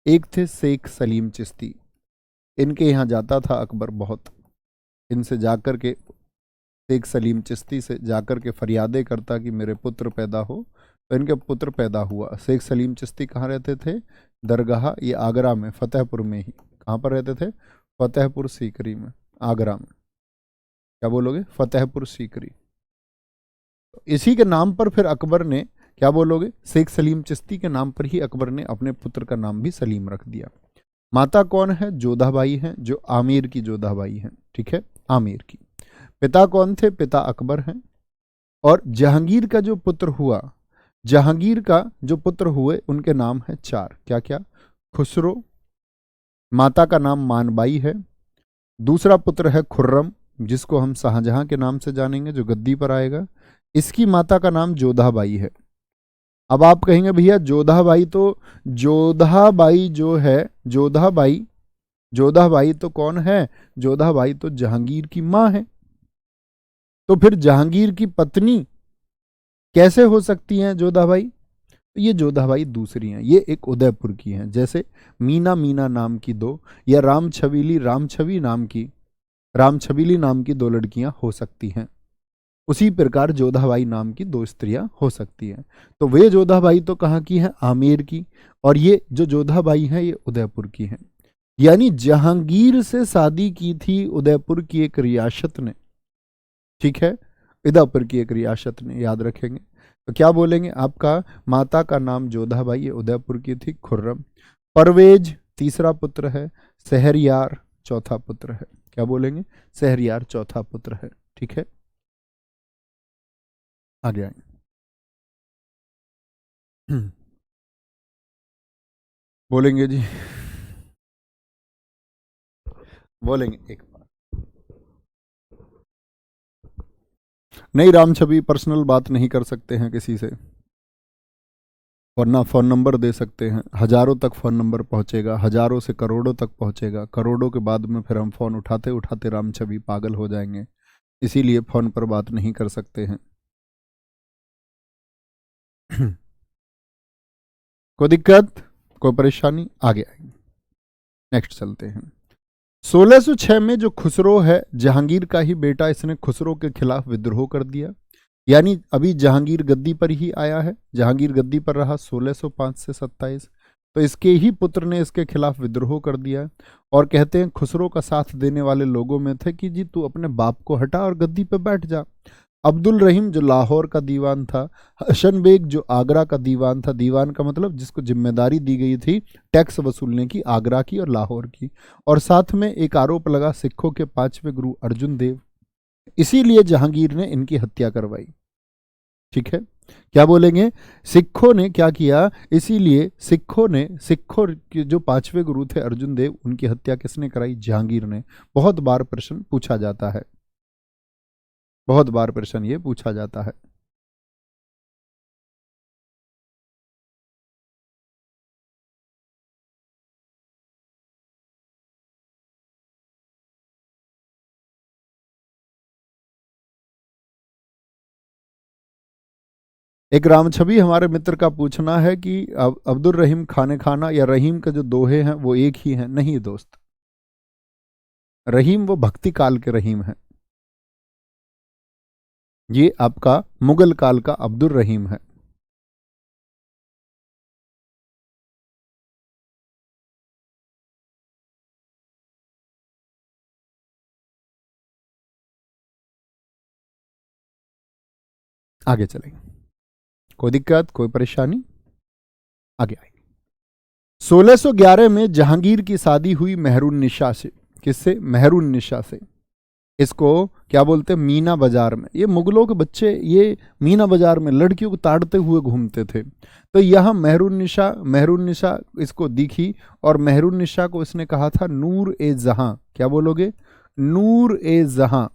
एक थे शेख सलीम चिश्ती, इनके यहाँ जाता था अकबर बहुत। इनसे जाकर के शेख सलीम चिश्ती से जाकर के फरियादे करता कि मेरे पुत्र पैदा हो, तो इनके पुत्र पैदा हुआ। शेख सलीम चिश्ती कहाँ रहते थे? दरगाह, ये आगरा में, फतेहपुर में ही। कहाँ पर रहते थे? फतेहपुर सीकरी में, आगरा में। क्या बोलोगे? फतेहपुर सीकरी। इसी के नाम पर फिर अकबर ने, क्या बोलोगे? शेख सलीम चिश्ती के नाम पर ही अकबर ने अपने पुत्र का नाम भी सलीम रख दिया। माता कौन है? जोधाबाई हैं, जो आमेर की जोधाबाई हैं। ठीक है, आमेर की। पिता कौन थे? पिता अकबर हैं। और जहांगीर का जो पुत्र हुआ, जहांगीर का जो पुत्र हुए उनके नाम है 4। क्या क्या? खुसरो, माता का नाम मानबाई है। दूसरा पुत्र है खुर्रम, जिसको हम शाहजहां के नाम से जानेंगे, जो गद्दी पर आएगा। इसकी माता का नाम जोधाबाई है। अब आप कहेंगे भैया जोधाबाई तो, जोधाबाई जो है, जोधाबाई, जोधाबाई तो कौन है? जोधाबाई तो जहांगीर की मां है। तो फिर जहांगीर की पत्नी कैसे हो सकती हैं जोधाबाई? तो ये जोधाबाई दूसरी हैं, ये एक उदयपुर की हैं। जैसे मीना मीना नाम की 2, या रामछवीली रामछवी नाम की, रामछवीली नाम की 2 लड़कियां हो सकती हैं, उसी प्रकार जोधाबाई नाम की 2 स्त्रियां हो सकती हैं। तो वे जोधाबाई तो कहाँ की हैं? आमेर की। और ये जो जोधाबाई हैं ये उदयपुर की हैं। यानी जहांगीर से शादी की थी उदयपुर की एक रियासत ने। ठीक है, उदयपुर की एक रियासत ने, याद रखेंगे। तो क्या बोलेंगे? आपका माता का नाम जोधाबाई, ये उदयपुर की थी। खुर्रम। परवेज तीसरा पुत्र है। शहरयार चौथा पुत्र है। क्या बोलेंगे? शहरयार चौथा पुत्र है। ठीक है, आगे आएंगे। बोलेंगे जी, बोलेंगे एक बार। नहीं, रामछवि पर्सनल बात नहीं कर सकते हैं किसी से, वरना फ़ोन नंबर दे सकते हैं। हजारों तक फ़ोन नंबर पहुंचेगा, हजारों से करोड़ों तक पहुंचेगा। करोड़ों के बाद में फिर हम फ़ोन उठाते उठाते रामछवि पागल हो जाएंगे, इसीलिए फ़ोन पर बात नहीं कर सकते हैं। कोई दिक्कत, कोई परेशानी? आगे आएंगे, नेक्स्ट चलते हैं। 1606 में जो खुसरो है जहांगीर का ही बेटा, इसने खुसरो के खिलाफ विद्रोह कर दिया। यानी अभी जहांगीर गद्दी पर ही आया है, जहांगीर गद्दी पर रहा 1605 से 27। तो इसके ही पुत्र ने इसके खिलाफ विद्रोह कर दिया और कहते हैं खुसरो का साथ देने वाले लोगों में थे कि जी तू अपने बाप को हटा और गद्दी पे बैठ जा। अब्दुल रहीम जो लाहौर का दीवान था, हसन बेग जो आगरा का दीवान था, दीवान का मतलब जिसको जिम्मेदारी दी गई थी टैक्स वसूलने की, आगरा की और लाहौर की, और साथ में एक आरोप लगा सिखों के 5वें गुरु अर्जुन देव, इसीलिए जहांगीर ने इनकी हत्या करवाई। ठीक है, क्या बोलेंगे, सिखों ने क्या किया, इसीलिए सिखों के जो 5वें गुरु थे अर्जुन देव, उनकी हत्या किसने कराई, जहांगीर ने। बहुत बार प्रश्न पूछा जाता है, बहुत बार प्रश्न ये पूछा जाता है। एक रामछवि हमारे मित्र का पूछना है कि अब्दुल रहीम खाने खाना या रहीम के जो दोहे हैं वो एक ही हैं। नहीं दोस्त, रहीम वो भक्ति काल के रहीम हैं, ये आपका मुगल काल का अब्दुल रहीम है। आगे चलेंगे, कोई दिक्कत कोई परेशानी, आगे आएंगे। 1611 में जहांगीर की शादी हुई मेहरुन्निसा से। किससे, मेहरुन्निसा से। इसको क्या बोलते हैं, मीना बाजार में, ये मुगलों के बच्चे ये मीना बाजार में लड़कियों को ताड़ते हुए घूमते थे। तो यहाँ मेहरुन्निसा इसको दिखी और मेहरुन्निसा को इसने कहा था नूर ए जहां। क्या बोलोगे, नूर ए जहां,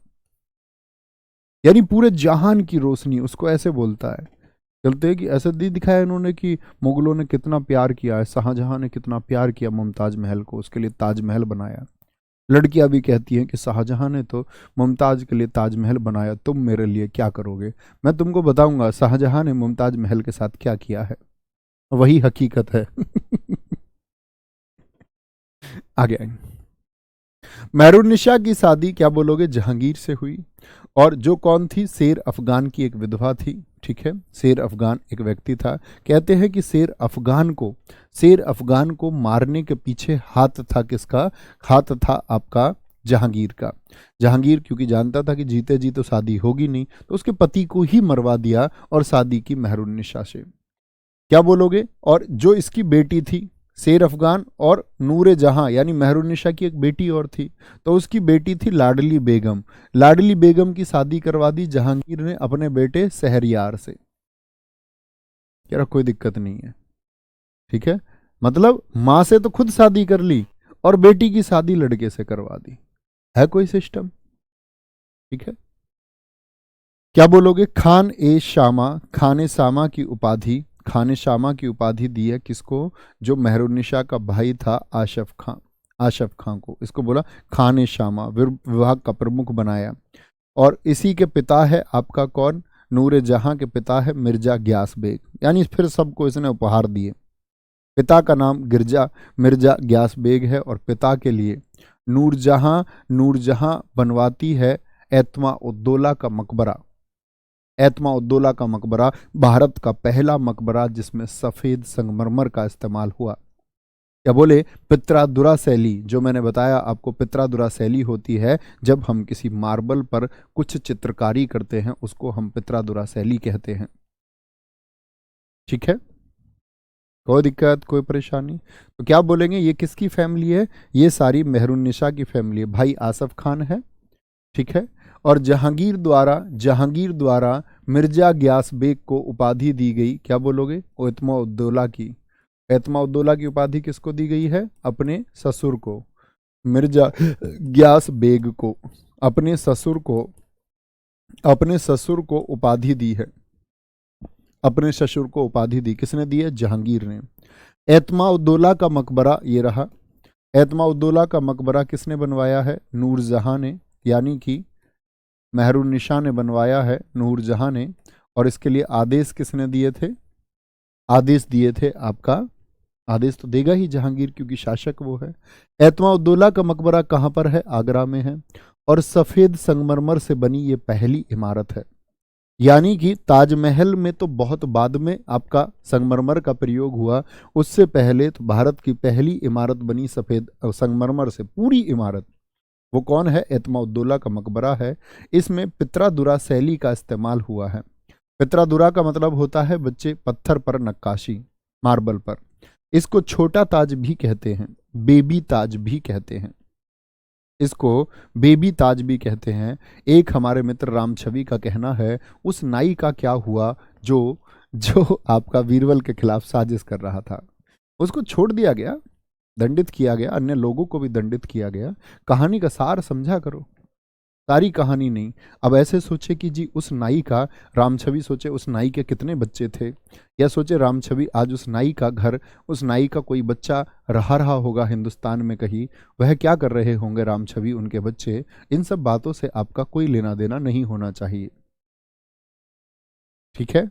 यानी पूरे जहान की रोशनी, उसको ऐसे बोलता है। चलते हैं कि ऐसे दिखाया इन्होंने कि मुगलों ने कितना प्यार किया है, शाहजहां ने कितना प्यार किया मुमताज महल को, उसके लिए ताजमहल बनाया। लड़कियां भी कहती हैं कि शाहजहां ने तो मुमताज के लिए ताजमहल बनाया, तुम मेरे लिए क्या करोगे। मैं तुमको बताऊंगा शाहजहां ने मुमताज महल के साथ क्या किया है, वही हकीकत है। आगे आएंगे। मेहरुन्निसा की शादी क्या बोलोगे, जहांगीर से हुई। और जो कौन थी, शेर अफगान की एक विधवा थी। ठीक है, शेर अफगान एक व्यक्ति था। कहते हैं कि शेर अफगान को मारने के पीछे हाथ था किसका, हाथ था आपका जहांगीर का। जहांगीर क्योंकि जानता था कि जीते जी तो शादी होगी नहीं, तो उसके पति को ही मरवा दिया और शादी की मेहरुन्निसा से। क्या बोलोगे, और जो इसकी बेटी थी शेर अफगान और नूरे जहां यानी मेहरुन्निसा की एक बेटी और थी, तो उसकी बेटी थी लाडली बेगम। लाडली बेगम की शादी करवा दी जहांगीर ने अपने बेटे शहरयार से। यार कोई दिक्कत नहीं है, ठीक है, मतलब मां से तो खुद शादी कर ली और बेटी की शादी लड़के से करवा दी, है कोई सिस्टम। ठीक है, क्या बोलोगे, खान ए शामा, खाने शामा की उपाधि, खाने शामा की उपाधि दी है किसको, जो मेहरुन्निसा का भाई था आशफ खां को। इसको बोला खाने शामा, विभाग का प्रमुख बनाया। और इसी के पिता है आपका कौन, नूरे जहां के पिता है मिर्जा ग्यास बेग, यानी फिर सबको इसने उपहार दिए। पिता का नाम मिर्जा ग्यास बेग है और पिता के लिए नूरजहां बनवाती है एतमा उद्दौला का मकबरा। एतमा उद्दौला का मकबरा भारत का पहला मकबरा जिसमें सफ़ेद संगमरमर का इस्तेमाल हुआ। क्या बोले, पित्रादुरा शैली, जो मैंने बताया आपको, पित्रादुरा शैली होती है जब हम किसी मार्बल पर कुछ चित्रकारी करते हैं, उसको हम पित्रादुरा शैली कहते हैं। ठीक है, कोई दिक्कत कोई परेशानी। तो क्या बोलेंगे, ये किसकी फैमिली है, ये सारी मेहरुन्निसा की फैमिली है। भाई आसफ खान है, ठीक है, और जहांगीर द्वारा मिर्जा ग्यास बेग को उपाधि दी गई। क्या बोलोगे, एतमा उद्दौला की। एतमा उद्दौला की उपाधि किसको दी गई है, अपने ससुर को, मिर्जा ग्यास बेग को, अपने ससुर को उपाधि दी है। अपने ससुर को उपाधि दी, किसने दी है, जहांगीर ने। एतमा उद्दौला का मकबरा ये रहा। एतमा उद्दौला का मकबरा किसने बनवाया है, नूरजहां ने, यानी कि मेहरुन्निसा ने बनवाया है, नूरजहां ने। और इसके लिए आदेश किसने दिए थे, आदेश दिए थे आपका, आदेश तो देगा ही जहांगीर क्योंकि शासक वो है। एतमा उद्दौला का मकबरा कहाँ पर है, आगरा में है। और सफ़ेद संगमरमर से बनी ये पहली इमारत है। यानी कि ताजमहल में तो बहुत बाद में आपका संगमरमर का प्रयोग हुआ, उससे पहले तो भारत की पहली इमारत बनी सफेद संगमरमर से पूरी इमारत। वो कौन है? एतमाउद्दौला का मकबरा है। इसमें पित्रादुरा शैली का इस्तेमाल हुआ है। पित्रादुरा का मतलब होता है बच्चे पत्थर पर नक्काशी, मार्बल पर। इसको छोटा ताज भी कहते हैं, बेबी ताज भी कहते हैं, इसको बेबी ताज भी कहते हैं। एक हमारे मित्र राम छवि का कहना है, उस नाई का क्या हुआ जो जो आपका बीरबल के खिलाफ साजिश कर रहा था, उसको छोड़ दिया गया, दंडित किया गया, अन्य लोगों को भी दंडित किया गया। कहानी का सार समझा करो, सारी कहानी नहीं। अब ऐसे सोचे कि जी उस नाई का, राम छवि सोचे उस नाई के कितने बच्चे थे, या सोचे राम छवि आज उस नाई का घर, उस नाई का कोई बच्चा रहा होगा हिंदुस्तान में कहीं, वह क्या कर रहे होंगे राम छवि, उनके बच्चे। इन सब बातों से आपका कोई लेना देना नहीं होना चाहिए, ठीक है?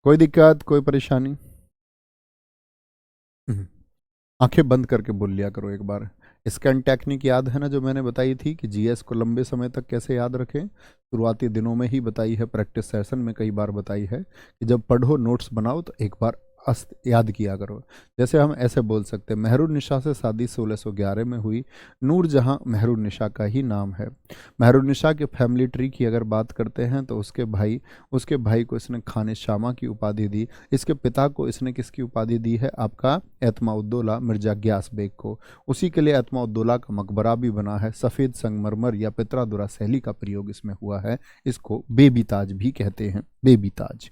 कोई दिक्कत, कोई परेशानी? आंखें बंद करके बोल लिया करो एक बार। स्कैन टेक्निक याद है ना, जो मैंने बताई थी कि जीएस को लंबे समय तक कैसे याद रखें? शुरुआती दिनों में ही बताई है, प्रैक्टिस सेशन में कई बार बताई है कि जब पढ़ो नोट्स बनाओ तो एक बार अस्त याद किया करो। जैसे हम ऐसे बोल सकते हैं, मेहरुन्निसा से शादी 1611 में हुई, नूरजहां मेहरुन्निसा का ही नाम है। मेहरुन्निसा के फैमिली ट्री की अगर बात करते हैं तो उसके भाई को इसने खाने शामा की उपाधि दी। इसके पिता को इसने किसकी उपाधि दी है? आपका एतमाउद्दौला मिर्जा ग्यास बेग को। उसी के लिए एतमाउद्दौला का मकबरा भी बना है। सफ़ेद संगमरमर या पित्रादुरा शैली का प्रयोग इसमें हुआ है। इसको बेबी ताज भी कहते हैं, बेबी ताज।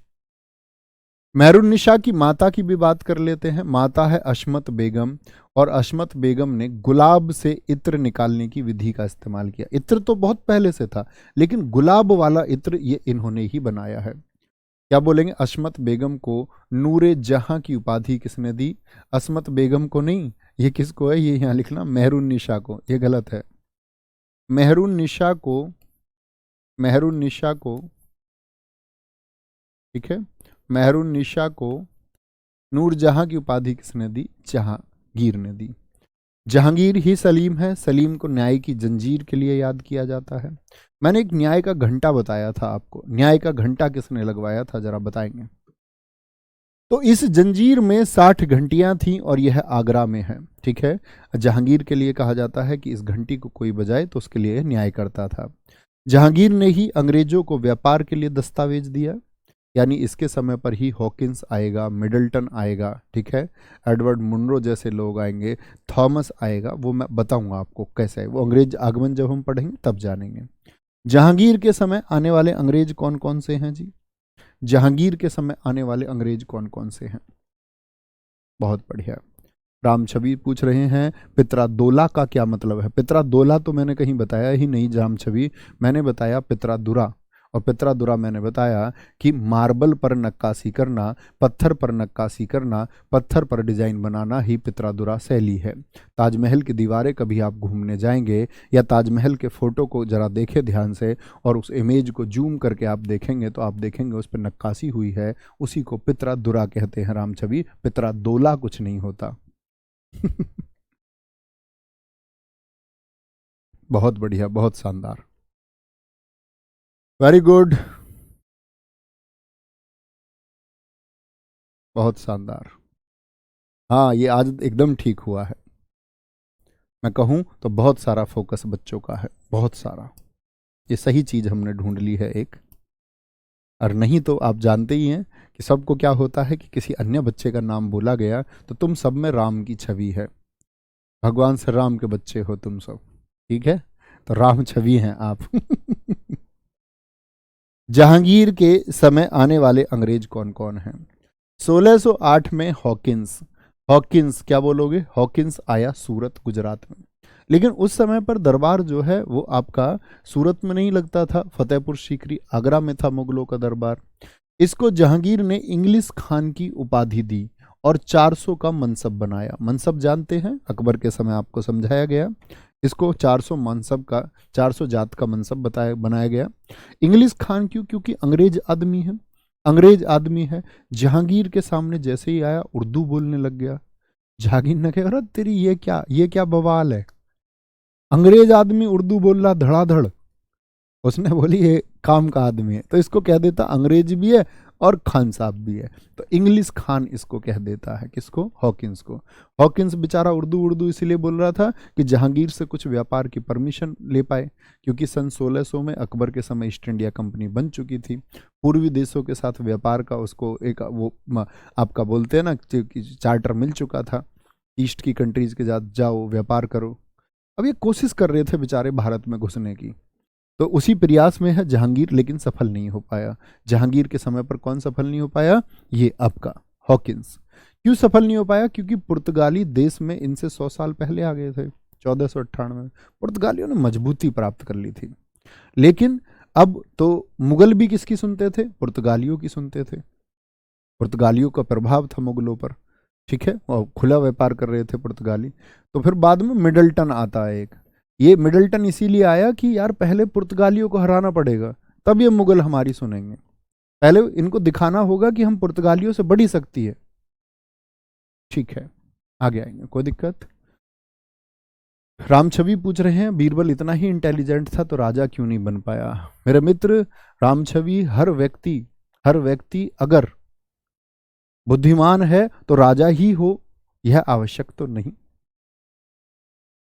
मेहरुन्निसा की माता की भी बात कर लेते हैं। माता है अशमत बेगम, और अशमत बेगम ने गुलाब से इत्र निकालने की विधि का इस्तेमाल किया। इत्र तो बहुत पहले से था, लेकिन गुलाब वाला इत्र ये इन्होंने ही बनाया है। क्या बोलेंगे? अशमत बेगम को नूरे जहां की उपाधि किसने दी? असमत बेगम को नहीं, ये किसको है? ये यहाँ लिखना मेहरुन्निसा को, ये गलत है। मेहरुन्निसा को, मेहरुन्निसा को, ठीक है, मेहरुन्निसा को नूरजहां की उपाधि किसने दी? जहांगीर ने दी। जहांगीर ही सलीम है। सलीम को न्याय की जंजीर के लिए याद किया जाता है। मैंने एक न्याय का घंटा बताया था आपको, न्याय का घंटा किसने लगवाया था, जरा बताएंगे? तो इस जंजीर में 60 घंटियां थीं और यह आगरा में है, ठीक है। जहांगीर के लिए कहा जाता है कि इस घंटी को कोई बजाए तो उसके लिए न्याय करता था। जहांगीर ने ही अंग्रेजों को व्यापार के लिए दस्तावेज दिया, यानी इसके समय पर ही हॉकिंस आएगा, मिडल्टन आएगा, ठीक है, एडवर्ड मुनरो जैसे लोग आएंगे, थॉमस आएगा। वो मैं बताऊंगा आपको कैसे है, वो अंग्रेज आगमन जब हम पढ़ेंगे तब जानेंगे। जहांगीर के समय आने वाले अंग्रेज कौन कौन से हैं जी? जहांगीर के समय आने वाले अंग्रेज कौन कौन से हैं? बहुत बढ़िया। राम छवि पूछ रहे हैं पित्रादोला का क्या मतलब है? पित्रादोला तो मैंने कहीं बताया ही नहीं राम छवि, मैंने बताया पित्रादुरा। और पित्रादुरा मैंने बताया कि मार्बल पर नक्काशी करना, पत्थर पर नक्काशी करना, पत्थर पर डिजाइन बनाना ही पित्रादुरा शैली है। ताजमहल की दीवारें कभी आप घूमने जाएंगे या ताजमहल के फोटो को जरा देखें ध्यान से और उस इमेज को जूम करके आप देखेंगे तो आप देखेंगे उस पर नक्काशी हुई है, उसी को पित्रादुरा कहते हैं राम छवि। पित्रादोला कुछ नहीं होता। बहुत बढ़िया, बहुत शानदार, वेरी गुड, बहुत शानदार। हाँ, ये आज एकदम ठीक हुआ है। मैं कहूँ तो बहुत सारा फोकस बच्चों का है, बहुत सारा। ये सही चीज हमने ढूंढ ली है एक। और नहीं तो आप जानते ही हैं कि सबको क्या होता है कि किसी अन्य बच्चे का नाम बोला गया तो तुम सब में राम की छवि है। भगवान श्री राम के बच्चे हो तुम सब, ठीक है, तो राम छवि हैं आप। जहांगीर के समय आने वाले अंग्रेज कौन कौन हैं? 1608 में हॉकिंस, हॉकिंस क्या बोलोगे? हॉकिंस आया सूरत गुजरात में, लेकिन उस समय पर दरबार जो है वो आपका सूरत में नहीं लगता था, फतेहपुर सीकरी आगरा में था मुगलों का दरबार। इसको जहांगीर ने इंग्लिश खान की उपाधि दी और 400 का मनसब बनाया। मनसब जानते हैं, अकबर के समय आपको समझाया गया। इसको 400 मनसब का, 400 जात का मनसब बताया बनाया गया। इंग्लिश खान क्यों? क्योंकि अंग्रेज आदमी है, अंग्रेज आदमी है। जहांगीर के सामने जैसे ही आया उर्दू बोलने लग गया। जहांगीर ने कहा अरे तेरी ये क्या बवाल है, अंग्रेज आदमी उर्दू बोल रहा धड़ाधड़। उसने बोली ये काम का आदमी है, तो इसको कह देता अंग्रेज भी है और खान साहब भी है, तो इंग्लिश खान इसको कह देता है। किसको? हॉकिंस को। हॉकिंस बेचारा उर्दू उर्दू इसीलिए बोल रहा था कि जहांगीर से कुछ व्यापार की परमिशन ले पाए, क्योंकि सन 1600 में अकबर के समय ईस्ट इंडिया कंपनी बन चुकी थी। पूर्वी देशों के साथ व्यापार का उसको एक वो आपका बोलते हैं ना चार्टर मिल चुका था, ईस्ट की कंट्रीज के साथ जाओ व्यापार करो। अब ये कोशिश कर रहे थे बेचारे भारत में घुसने की, तो उसी प्रयास में है जहांगीर, लेकिन सफल नहीं हो पाया। जहांगीर के समय पर कौन सफल नहीं हो पाया? ये आपका हॉकिंस। क्यों सफल नहीं हो पाया? क्योंकि पुर्तगाली देश में इनसे 100 साल पहले आ गए थे। 1498 में पुर्तगालियों ने मजबूती प्राप्त कर ली थी। लेकिन अब तो मुगल भी किसकी सुनते थे? पुर्तगालियों की सुनते थे। पुर्तगालियों का प्रभाव था मुगलों पर, ठीक है, और खुला व्यापार कर रहे थे पुर्तगाली। तो फिर बाद में मिडल्टन आता है एक। ये मिडल्टन इसीलिए आया कि यार पहले पुर्तगालियों को हराना पड़ेगा, तब ये मुगल हमारी सुनेंगे। पहले इनको दिखाना होगा कि हम पुर्तगालियों से बड़ी शक्ति है। ठीक है, आगे आएंगे, कोई दिक्कत? रामछवि पूछ रहे हैं बीरबल इतना ही इंटेलिजेंट था तो राजा क्यों नहीं बन पाया? मेरे मित्र, रामछवि हर व्यक्ति अगर बुद्धिमान है तो राजा ही हो, यह आवश्यक तो नहीं।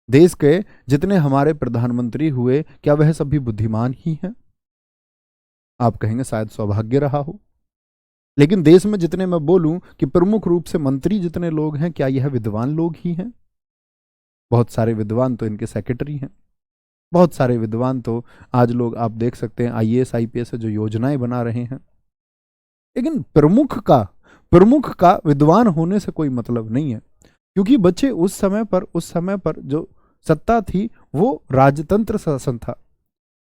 देश के जितने हमारे प्रधानमंत्री हुए, क्या वह सभी बुद्धिमान ही हैं? आप कहेंगे शायद सौभाग्य रहा हो। लेकिन देश में जितने मैं बोलूं कि प्रमुख रूप से मंत्री जितने लोग हैं, क्या यह विद्वान लोग ही हैं? बहुत सारे विद्वान तो इनके सेक्रेटरी हैं, बहुत सारे विद्वान तो आज लोग आप देख सकते हैं आईएएस आईपीएस जो योजनाएं बना रहे हैं। लेकिन प्रमुख का विद्वान होने से कोई मतलब नहीं है, क्योंकि बच्चे उस समय पर जो सत्ता थी वो राजतंत्र शासन था,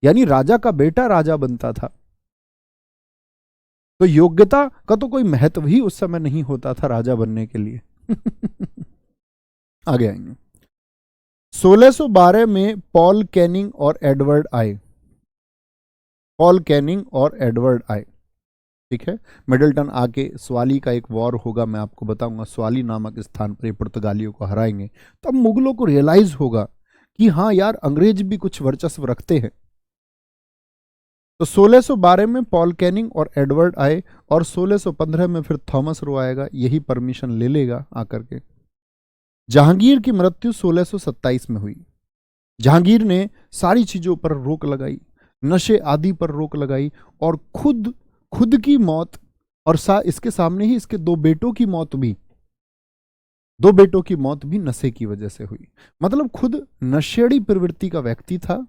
यानी राजा का बेटा राजा बनता था। तो योग्यता का तो कोई महत्व ही उस समय नहीं होता था राजा बनने के लिए। आगे आएंगे। 1612 में पॉल कैनिंग और एडवर्ड आए। ठीक है, मिडल्टन आके स्वाली का एक वॉर होगा, मैं आपको बताऊंगा। स्वाली नामक स्थान पर ये पुर्तगालियों को हराएंगे, तब मुगलों को रियलाइज होगा कि हाँ यार अंग्रेज भी कुछ वर्चस्व रखते हैं। तो 1612 में पॉल कैनिंग और एडवर्ड आए, और 1615 में फिर थॉमस रो आएगा, यही परमिशन ले लेगा आकर के। जहांगीर की मृत्यु 1627 में हुई। जहांगीर ने सारी चीजों पर रोक लगाई, नशे आदि पर रोक लगाई, और खुद की मौत, और इसके सामने ही इसके दो बेटों की मौत भी नशे की वजह से हुई। मतलब खुद नशेड़ी प्रवृत्ति का व्यक्ति था,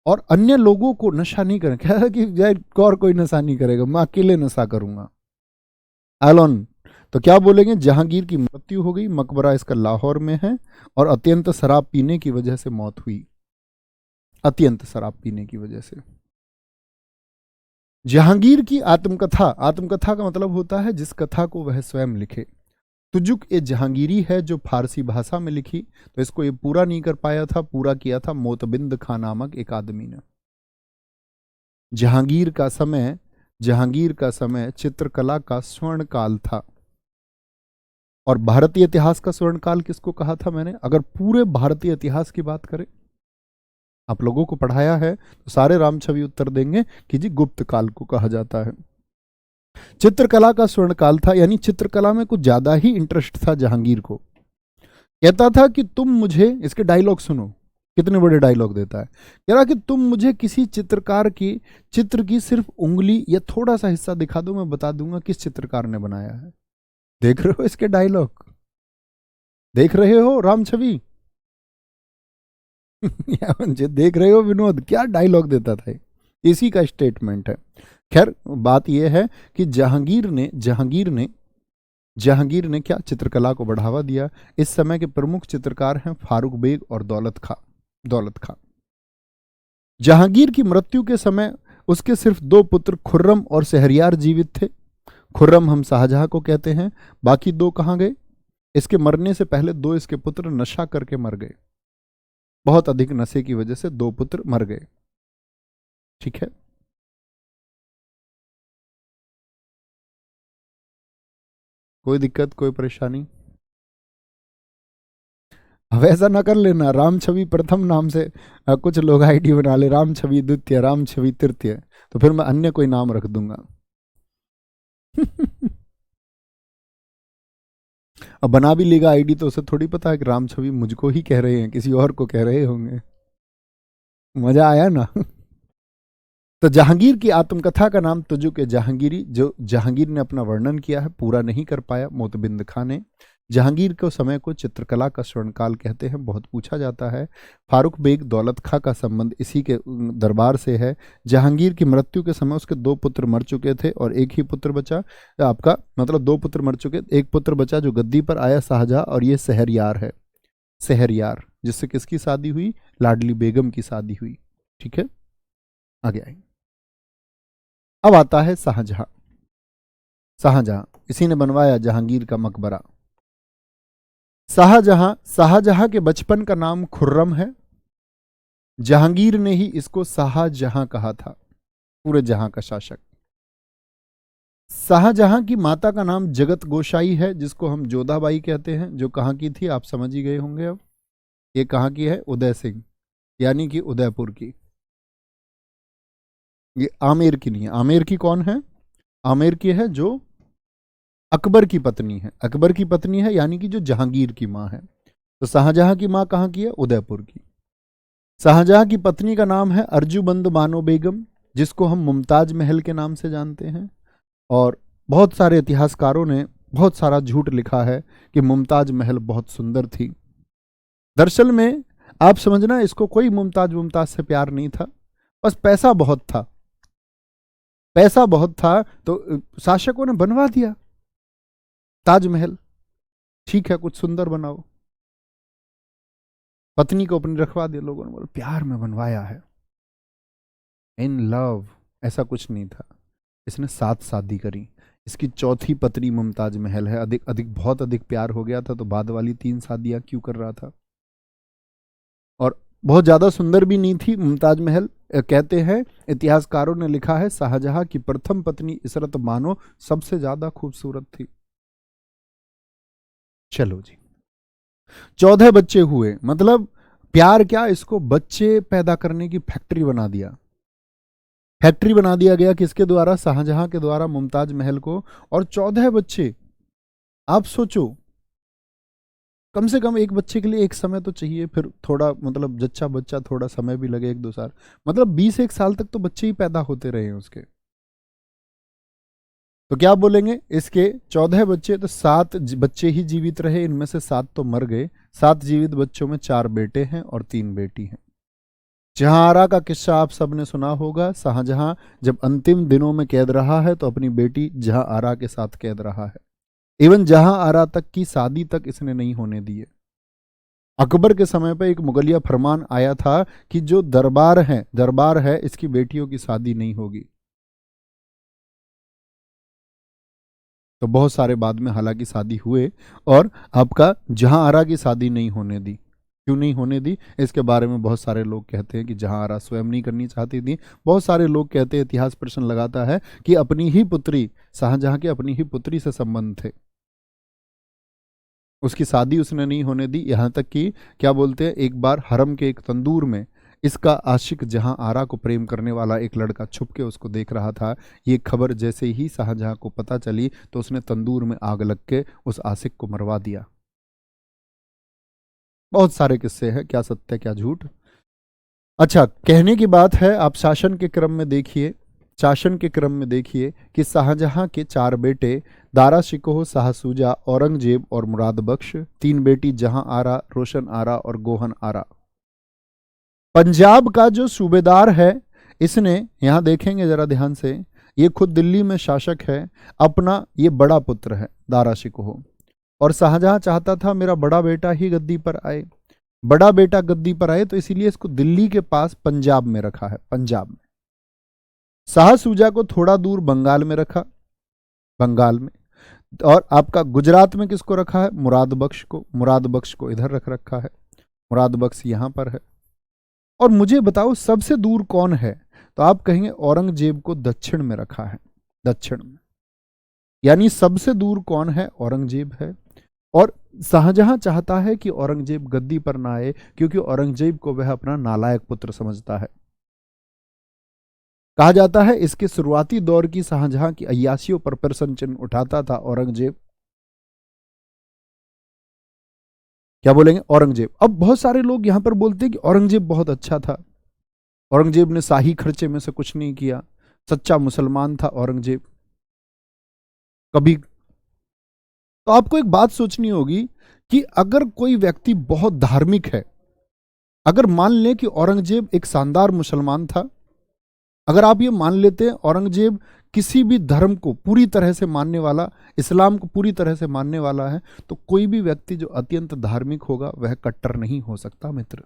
और अन्य लोगों को नशा नहीं करें, कह रहा कि और कोई नशा नहीं करेगा, मैं अकेले नशा करूंगा, एलोन। तो क्या बोलेंगे? जहांगीर की मृत्यु हो गई, मकबरा इसका लाहौर में है, और अत्यंत शराब पीने की वजह से मौत हुई, अत्यंत शराब पीने की वजह से। जहांगीर की आत्मकथा का मतलब होता है जिस कथा को वह स्वयं लिखे। तुजुक ए जहांगीरी है जो फारसी भाषा में लिखी, तो इसको ये पूरा नहीं कर पाया था, पूरा किया था मोतबिंद खां नामक एक आदमी ने। जहांगीर का समय चित्रकला का स्वर्ण काल था। और भारतीय इतिहास का स्वर्ण काल किसको कहा था मैंने? अगर पूरे भारतीय इतिहास की बात करें, आप लोगों को पढ़ाया है तो सारे रामछवि उत्तर देंगे कि जी गुप्त काल को कहा जाता है। चित्रकला का स्वर्ण काल था, यानी चित्रकला में कुछ ज्यादा ही इंटरेस्ट था जहांगीर को। कहता था कि तुम मुझे, इसके डायलॉग सुनो, कितने बड़े डायलॉग देता है। कह रहा कि तुम मुझे किसी चित्रकार की चित्र की सिर्फ उंगली या थोड़ा सा हिस्सा दिखा दो, मैं बता दूंगा किस चित्रकार ने बनाया है। देख रहे हो इसके डायलॉग? देख रहे हो रामछवि? देख रहे हो विनोद, क्या डायलॉग देता था? इसी का स्टेटमेंट है। खैर बात यह है कि जहांगीर ने क्या चित्रकला को बढ़ावा दिया। इस समय के प्रमुख चित्रकार हैं फारूक बेग और दौलत खां। जहांगीर की मृत्यु के समय उसके सिर्फ 2 पुत्र खुर्रम और शहरयार जीवित थे। खुर्रम हम शाहजहां को कहते हैं, बाकी 2 कहां गए? इसके मरने से पहले 2 इसके पुत्र नशा करके मर गए, बहुत अधिक नशे की वजह से 2 पुत्र मर गए। ठीक है, कोई दिक्कत, कोई परेशानी? अब ऐसा ना कर लेना रामछवि प्रथम नाम से कुछ लोग आईडी बना ले, रामछवि द्वितीय, रामछवि तृतीय। तो फिर मैं अन्य कोई नाम रख दूंगा। अब बना भी लेगा आईडी तो उसे थोड़ी पता है कि राम छवि मुझको ही कह रहे हैं, किसी और को कह रहे होंगे। मजा आया ना। तो जहांगीर की आत्मकथा का नाम तुजो के जहांगीरी, जो जहांगीर ने अपना वर्णन किया है, पूरा नहीं कर पाया मोतबिंद खां ने। जहांगीर के समय को चित्रकला का स्वर्णकाल कहते हैं, बहुत पूछा जाता है। फारूक बेग दौलत खां का संबंध इसी के दरबार से है। जहांगीर की मृत्यु के समय उसके 2 पुत्र मर चुके थे और एक ही पुत्र बचा, आपका मतलब 2 पुत्र मर चुके, एक पुत्र बचा जो गद्दी पर आया, शाहजहां, और ये शहरयार है, शहरयार, जिससे किसकी शादी हुई, लाडली बेगम की शादी हुई। ठीक है, आगे आएंगे। अब आता है शाहजहां। शाहजहां इसी ने बनवाया जहांगीर का मकबरा। शाहजहां के बचपन का नाम खुर्रम है। जहांगीर ने ही इसको शाहजहां कहा था, पूरे जहां का शासक। शाहजहां की माता का नाम जगत गोसाई है, जिसको हम जोधाबाई कहते हैं, जो कहाँ की थी आप समझ ही गए होंगे। अब ये कहाँ की है, उदय सिंह, यानी कि उदयपुर की। ये आमेर की नहीं है। आमेर की कौन है, आमेर की है जो अकबर की पत्नी है, अकबर की पत्नी है, यानी कि जो जहांगीर की माँ है। तो शाहजहां की माँ कहाँ की है, उदयपुर की। शाहजहां की पत्नी का नाम है अर्जुबंद बानो बेगम, जिसको हम मुमताज महल के नाम से जानते हैं। और बहुत सारे इतिहासकारों ने बहुत सारा झूठ लिखा है कि मुमताज महल बहुत सुंदर थी। दरअसल में आप समझना, इसको कोई मुमताज से प्यार नहीं था, बस पैसा बहुत था। पैसा बहुत था तो शासकों ने बनवा दिया ताजमहल। ठीक है, कुछ सुंदर बनाओ, पत्नी को अपनी रखवा दिया। लोगों ने बोला प्यार में बनवाया है, इन लव, ऐसा कुछ नहीं था। इसने 7 शादी करी। इसकी चौथी पत्नी मुमताज महल है। अधिक अधिक बहुत अधिक प्यार हो गया था तो बाद वाली 3 शादियां क्यों कर रहा था। और बहुत ज्यादा सुंदर भी नहीं थी मुमताज महल। कहते हैं इतिहासकारों ने लिखा है, शाहजहां की प्रथम पत्नी इशरत बानो सबसे ज्यादा खूबसूरत थी। चलो जी, 14 बच्चे हुए, मतलब प्यार क्या, इसको बच्चे पैदा करने की फैक्ट्री बना दिया। फैक्ट्री बना दिया गया किसके द्वारा, शाहजहां के द्वारा मुमताज महल को। और 14 बच्चे, आप सोचो, कम से कम एक बच्चे के लिए एक समय तो चाहिए, फिर थोड़ा मतलब जच्चा बच्चा थोड़ा समय भी लगे, 1-2 साल, मतलब 20-1 साल तक तो बच्चे ही पैदा होते रहे हैं उसके। तो क्या बोलेंगे, इसके 14 बच्चे, तो 7 बच्चे ही जीवित रहे, इनमें से 7 तो मर गए। 7 जीवित बच्चों में 4 बेटे हैं और 3 बेटी हैं। जहांआरा का किस्सा आप सबने सुना होगा। शाहजहां जब अंतिम दिनों में कैद रहा है तो अपनी बेटी जहांआरा के साथ कैद रहा है। इवन जहांआरा तक की शादी तक इसने नहीं होने दी है। अकबर के समय पर एक मुगलिया फरमान आया था कि जो दरबार है इसकी बेटियों की शादी नहीं होगी। तो बहुत सारे बाद में हालांकि शादी हुए, और आपका जहांआरा की शादी नहीं होने दी। क्यों नहीं होने दी, इसके बारे में बहुत सारे लोग कहते हैं कि जहांआरा स्वयं नहीं करनी चाहती थी। बहुत सारे लोग कहते हैं, इतिहास प्रश्न लगाता है कि अपनी ही पुत्री, शाहजहां की अपनी ही पुत्री से संबंध थे, उसकी शादी उसने नहीं होने दी। यहां तक कि क्या बोलते हैं, एक बार हरम के एक तंदूर में इसका आशिक जहांआरा को प्रेम करने वाला एक लड़का छुप के उसको देख रहा था। ये खबर जैसे ही शाहजहां को पता चली तो उसने तंदूर में आग लग के उस आशिक को मरवा दिया। बहुत सारे किस्से हैं, क्या सत्य क्या झूठ। अच्छा, कहने की बात है, आप शासन के क्रम में देखिए, शासन के क्रम में देखिए कि शाहजहां के 4 बेटे, दारा शिकोह, शाहसूजा, औरंगजेब और मुराद बख्श। 3 बेटी जहां आरा, रोशन आरा और गोहन आरा। पंजाब का जो सूबेदार है, इसने, यहां देखेंगे जरा ध्यान से, ये खुद दिल्ली में शासक है। अपना ये बड़ा पुत्र है दारा शिकोह, और शाहजहां चाहता था मेरा बड़ा बेटा ही गद्दी पर आए, बड़ा बेटा गद्दी पर आए, तो इसीलिए इसको दिल्ली के पास पंजाब में रखा है, पंजाब में। शाहसूजा को थोड़ा दूर बंगाल में रखा, बंगाल में। और आपका गुजरात में किसको रखा है, मुराद बख्श को, मुराद बख्श को इधर रख रखा है, मुराद बख्श यहां पर है। और मुझे बताओ सबसे दूर कौन है, तो आप कहेंगे औरंगजेब को दक्षिण में रखा है, दक्षिण में। यानी सबसे दूर कौन है, औरंगजेब है। और शाहजहां चाहता है कि औरंगजेब गद्दी पर ना आए, क्योंकि औरंगजेब को वह अपना नालायक पुत्र समझता है। कहा जाता है इसके शुरुआती दौर की शाहजहां की अय्यासियों पर प्रश्न चिन्ह उठाता था औरंगजेब। क्या बोलेंगे? औरंगजेब। अब बहुत सारे लोग यहां पर बोलते हैं कि औरंगजेब बहुत अच्छा था, औरंगजेब ने शाही खर्चे में से कुछ नहीं किया, सच्चा मुसलमान था औरंगजेब। कभी तो आपको एक बात सोचनी होगी कि अगर कोई व्यक्ति बहुत धार्मिक है, अगर मान लें कि औरंगजेब एक शानदार मुसलमान था, अगर आप ये मान लेते हैं औरंगजेब किसी भी धर्म को पूरी तरह से मानने वाला, इस्लाम को पूरी तरह से मानने वाला है, तो कोई भी व्यक्ति जो अत्यंत धार्मिक होगा वह कट्टर नहीं हो सकता मित्र।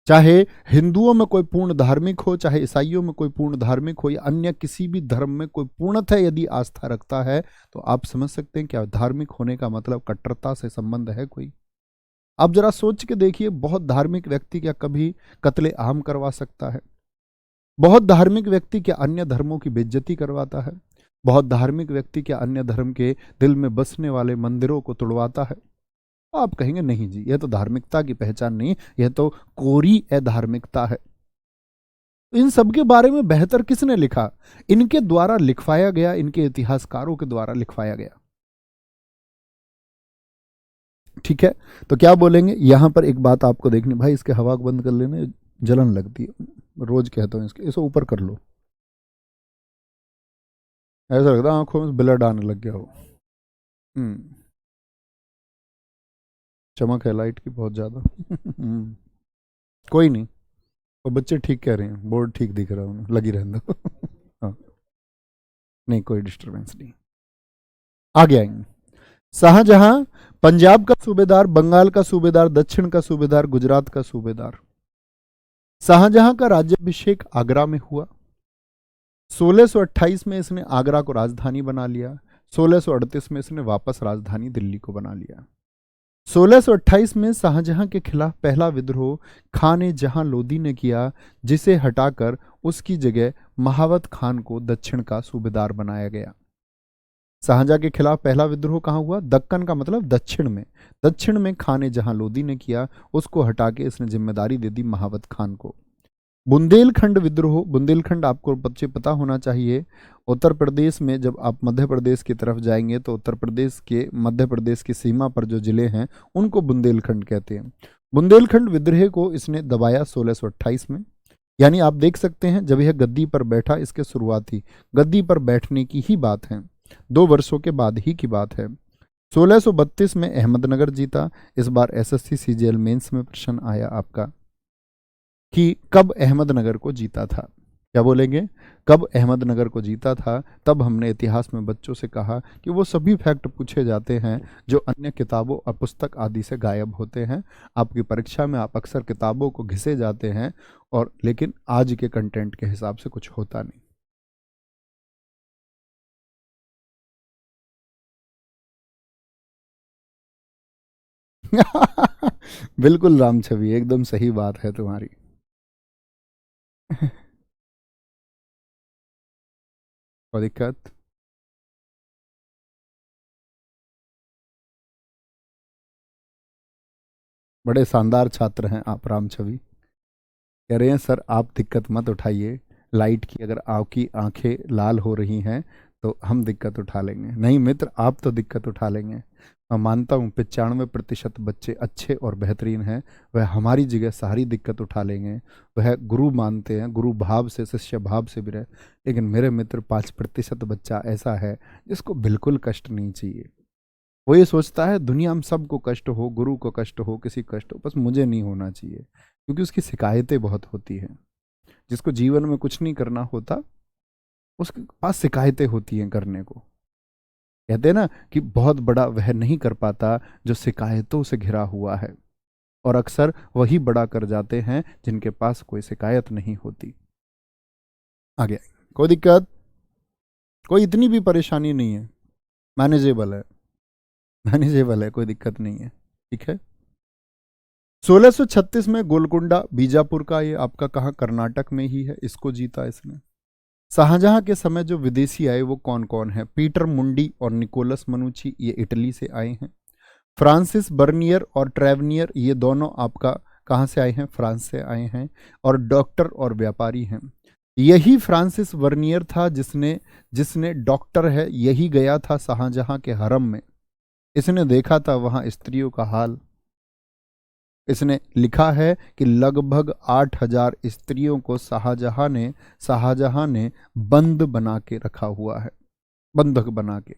चाहे हिंदुओं में कोई पूर्ण धार्मिक हो, चाहे ईसाइयों में कोई पूर्ण धार्मिक हो, या अन्य किसी भी धर्म में कोई पूर्णतः यदि आस्था रखता है, तो आप समझ सकते हैं क्या धार्मिक होने का मतलब कट्टरता से संबंध है कोई। आप जरा सोच के देखिए, बहुत धार्मिक व्यक्ति क्या कभी कत्ले आम करवा सकता है? बहुत धार्मिक व्यक्ति क्या अन्य धर्मों की बेइज्जती करवाता है? बहुत धार्मिक व्यक्ति क्या अन्य धर्म के दिल में बसने वाले मंदिरों को तोड़वाता है? आप कहेंगे नहीं जी, यह तो धार्मिकता की पहचान नहीं, यह तो कोरी अधार्मिकता है। इन सब के बारे में बेहतर किसने लिखा? इनके द्वारा लिखवाया गया, इनके इतिहासकारों के द्वारा लिखवाया गया। ठीक है, तो क्या बोलेंगे यहां पर एक बात आपको देखनी, भाई इसके हवा को बंद कर लेने, जलन लगती है, रोज कहता हूं इसके, इसे ऊपर कर लो। ऐसा लगता है आंखों में ब्लड आने लग गया हो। चमक है लाइट की बहुत ज्यादा। कोई नहीं, वो बच्चे ठीक कह रहे हैं, बोर्ड ठीक दिख रहा है उन्हें, लगी रहने दो। हाँ, नहीं कोई डिस्टरबेंस नहीं। आगे आएंगे। शाहजहां पंजाब का सूबेदार, बंगाल का सूबेदार, दक्षिण का सूबेदार, गुजरात का सूबेदार। शाहजहां का राज्याभिषेक आगरा में हुआ। 1628 में इसने आगरा को राजधानी बना लिया। 1638 में इसने वापस राजधानी दिल्ली को बना लिया। 1628 में शाहजहां के खिलाफ पहला विद्रोह खान जहां लोदी ने किया, जिसे हटाकर उसकी जगह महावत खान को दक्षिण का सूबेदार बनाया गया। शाहजहां के खिलाफ पहला विद्रोह कहां हुआ? दक्कन का मतलब दक्षिण में। दक्षिण में खान जहां लोदी ने किया, उसको हटा के इसने जिम्मेदारी दे दी महावत खान को। बुंदेलखंड विद्रोह, बुंदेलखंड आपको बच्चे पता होना चाहिए, उत्तर प्रदेश में जब आप मध्य प्रदेश की तरफ जाएंगे तो उत्तर प्रदेश के मध्य प्रदेश की सीमा पर जो जिले हैं उनको बुंदेलखंड कहते हैं। बुंदेलखंड विद्रोह को इसने दबाया 1628 में। यानी आप देख सकते हैं जब यह गद्दी पर बैठा, इसके शुरुआती गद्दी पर बैठने की ही बात है, 2 वर्षों के बाद ही की बात है। 1632 में अहमदनगर जीता। इस बार एसएससी सीजीएल मेंस में प्रश्न आया आपका कि कब अहमदनगर को जीता था। क्या बोलेंगे? कब अहमदनगर को जीता था। तब हमने इतिहास में बच्चों से कहा कि वो सभी फैक्ट पूछे जाते हैं जो अन्य किताबों और पुस्तक आदि से गायब होते हैं। आपकी परीक्षा में आप अक्सर किताबों को घिसे जाते हैं, और लेकिन आज के कंटेंट के हिसाब से कुछ होता नहीं। बिल्कुल राम छवि, एकदम सही बात है तुम्हारी। कोई दिक्कत? बड़े शानदार छात्र हैं आप राम छवि। कह रहे हैं सर आप दिक्कत मत उठाइए, लाइट की अगर आपकी आंखें लाल हो रही हैं तो हम दिक्कत उठा लेंगे। नहीं मित्र, आप तो दिक्कत उठा लेंगे। मैं मानता हूँ 95% बच्चे अच्छे और बेहतरीन हैं, वह हमारी जगह सारी दिक्कत उठा लेंगे। वह गुरु मानते हैं, गुरु भाव से, शिष्य भाव से भी रहे। लेकिन मेरे मित्र 5% बच्चा ऐसा है जिसको बिल्कुल कष्ट नहीं चाहिए। वो ये सोचता है दुनिया में सबको कष्ट हो, गुरु को कष्ट हो, किसी कष्ट हो, बस मुझे नहीं होना चाहिए, क्योंकि उसकी शिकायतें बहुत होती हैं। जिसको जीवन में कुछ नहीं करना होता उसके पास शिकायतें होती हैं करने को। कहते हैं ना कि बहुत बड़ा वह नहीं कर पाता जो शिकायतों से घिरा हुआ है, और अक्सर वही बड़ा कर जाते हैं जिनके पास कोई शिकायत नहीं होती। आगे कोई दिक्कत? कोई इतनी भी परेशानी नहीं है, मैनेजेबल है, मैनेजेबल है, कोई दिक्कत नहीं है। ठीक है। 1636 में गोलकुंडा बीजापुर का, ये आपका कहाँ कर्नाटक में ही है, इसको जीता इसने। शाहजहां के समय जो विदेशी आए वो कौन कौन है? पीटर मुंडी और निकोलस मनुची, ये इटली से आए हैं। फ्रांसिस बर्नियर और ट्रेवनियर, ये दोनों आपका कहाँ से आए हैं? फ्रांस से आए हैं, और डॉक्टर और व्यापारी हैं। यही फ्रांसिस वर्नियर था जिसने जिसने डॉक्टर है, यही गया था शाहजहां के हरम में। इसने देखा था वहां स्त्रियों का हाल। इसने लिखा है कि लगभग 8,000 स्त्रियों को शाहजहां ने बंद बना के रखा हुआ है, बंधक बना के।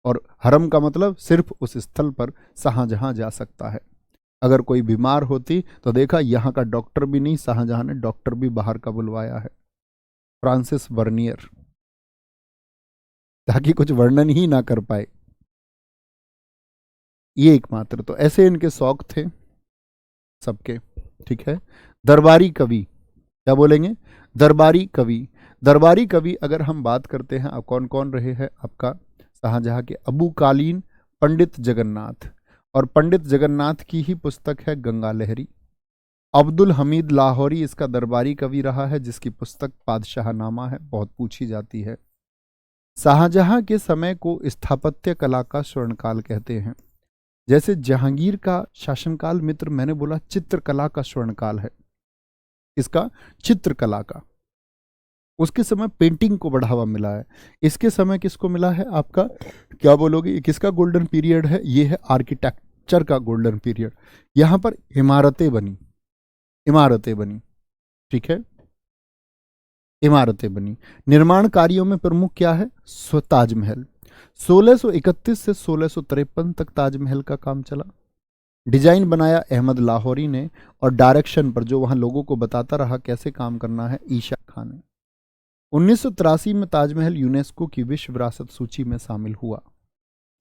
और हरम का मतलब सिर्फ उस स्थल पर शाहजहां जा सकता है। अगर कोई बीमार होती तो देखा यहाँ का डॉक्टर भी नहीं, शाहजहां ने डॉक्टर भी बाहर का बुलवाया है, फ्रांसिस वर्नियर, ताकि कुछ वर्णन ही ना कर पाए। ये एकमात्र, तो ऐसे इनके शौक थे सबके। ठीक है। दरबारी कवि, क्या बोलेंगे? दरबारी कवि। दरबारी कवि अगर हम बात करते हैं, अब कौन कौन रहे हैं आपका शाहजहां के? अबू कालीन पंडित जगन्नाथ, और पंडित जगन्नाथ की ही पुस्तक है गंगा लहरी। अब्दुल हमीद लाहौरी इसका दरबारी कवि रहा है, जिसकी पुस्तक पादशाहनामा है, बहुत पूछी जाती है। शाहजहां के समय को स्थापत्य कला का स्वर्णकाल कहते हैं। जैसे जहांगीर का शासनकाल मित्र मैंने बोला चित्रकला का स्वर्णकाल है, इसका चित्रकला का। उसके समय पेंटिंग को बढ़ावा मिला है। इसके समय किसको मिला है आपका? क्या बोलोगे, ये किसका गोल्डन पीरियड है? ये है आर्किटेक्चर का गोल्डन पीरियड। यहां पर इमारतें बनी, इमारतें बनी। ठीक है, इमारतें बनी। निर्माण कार्यों में प्रमुख क्या है? ताजमहल। 1631 से 1653 तक ताजमहल का काम चला। डिजाइन बनाया अहमद लाहौरी ने, और डायरेक्शन पर जो वहां लोगों को बताता रहा कैसे काम करना है, ईशा खान ने। 1983 में ताजमहल यूनेस्को की विश्व विरासत सूची में शामिल हुआ।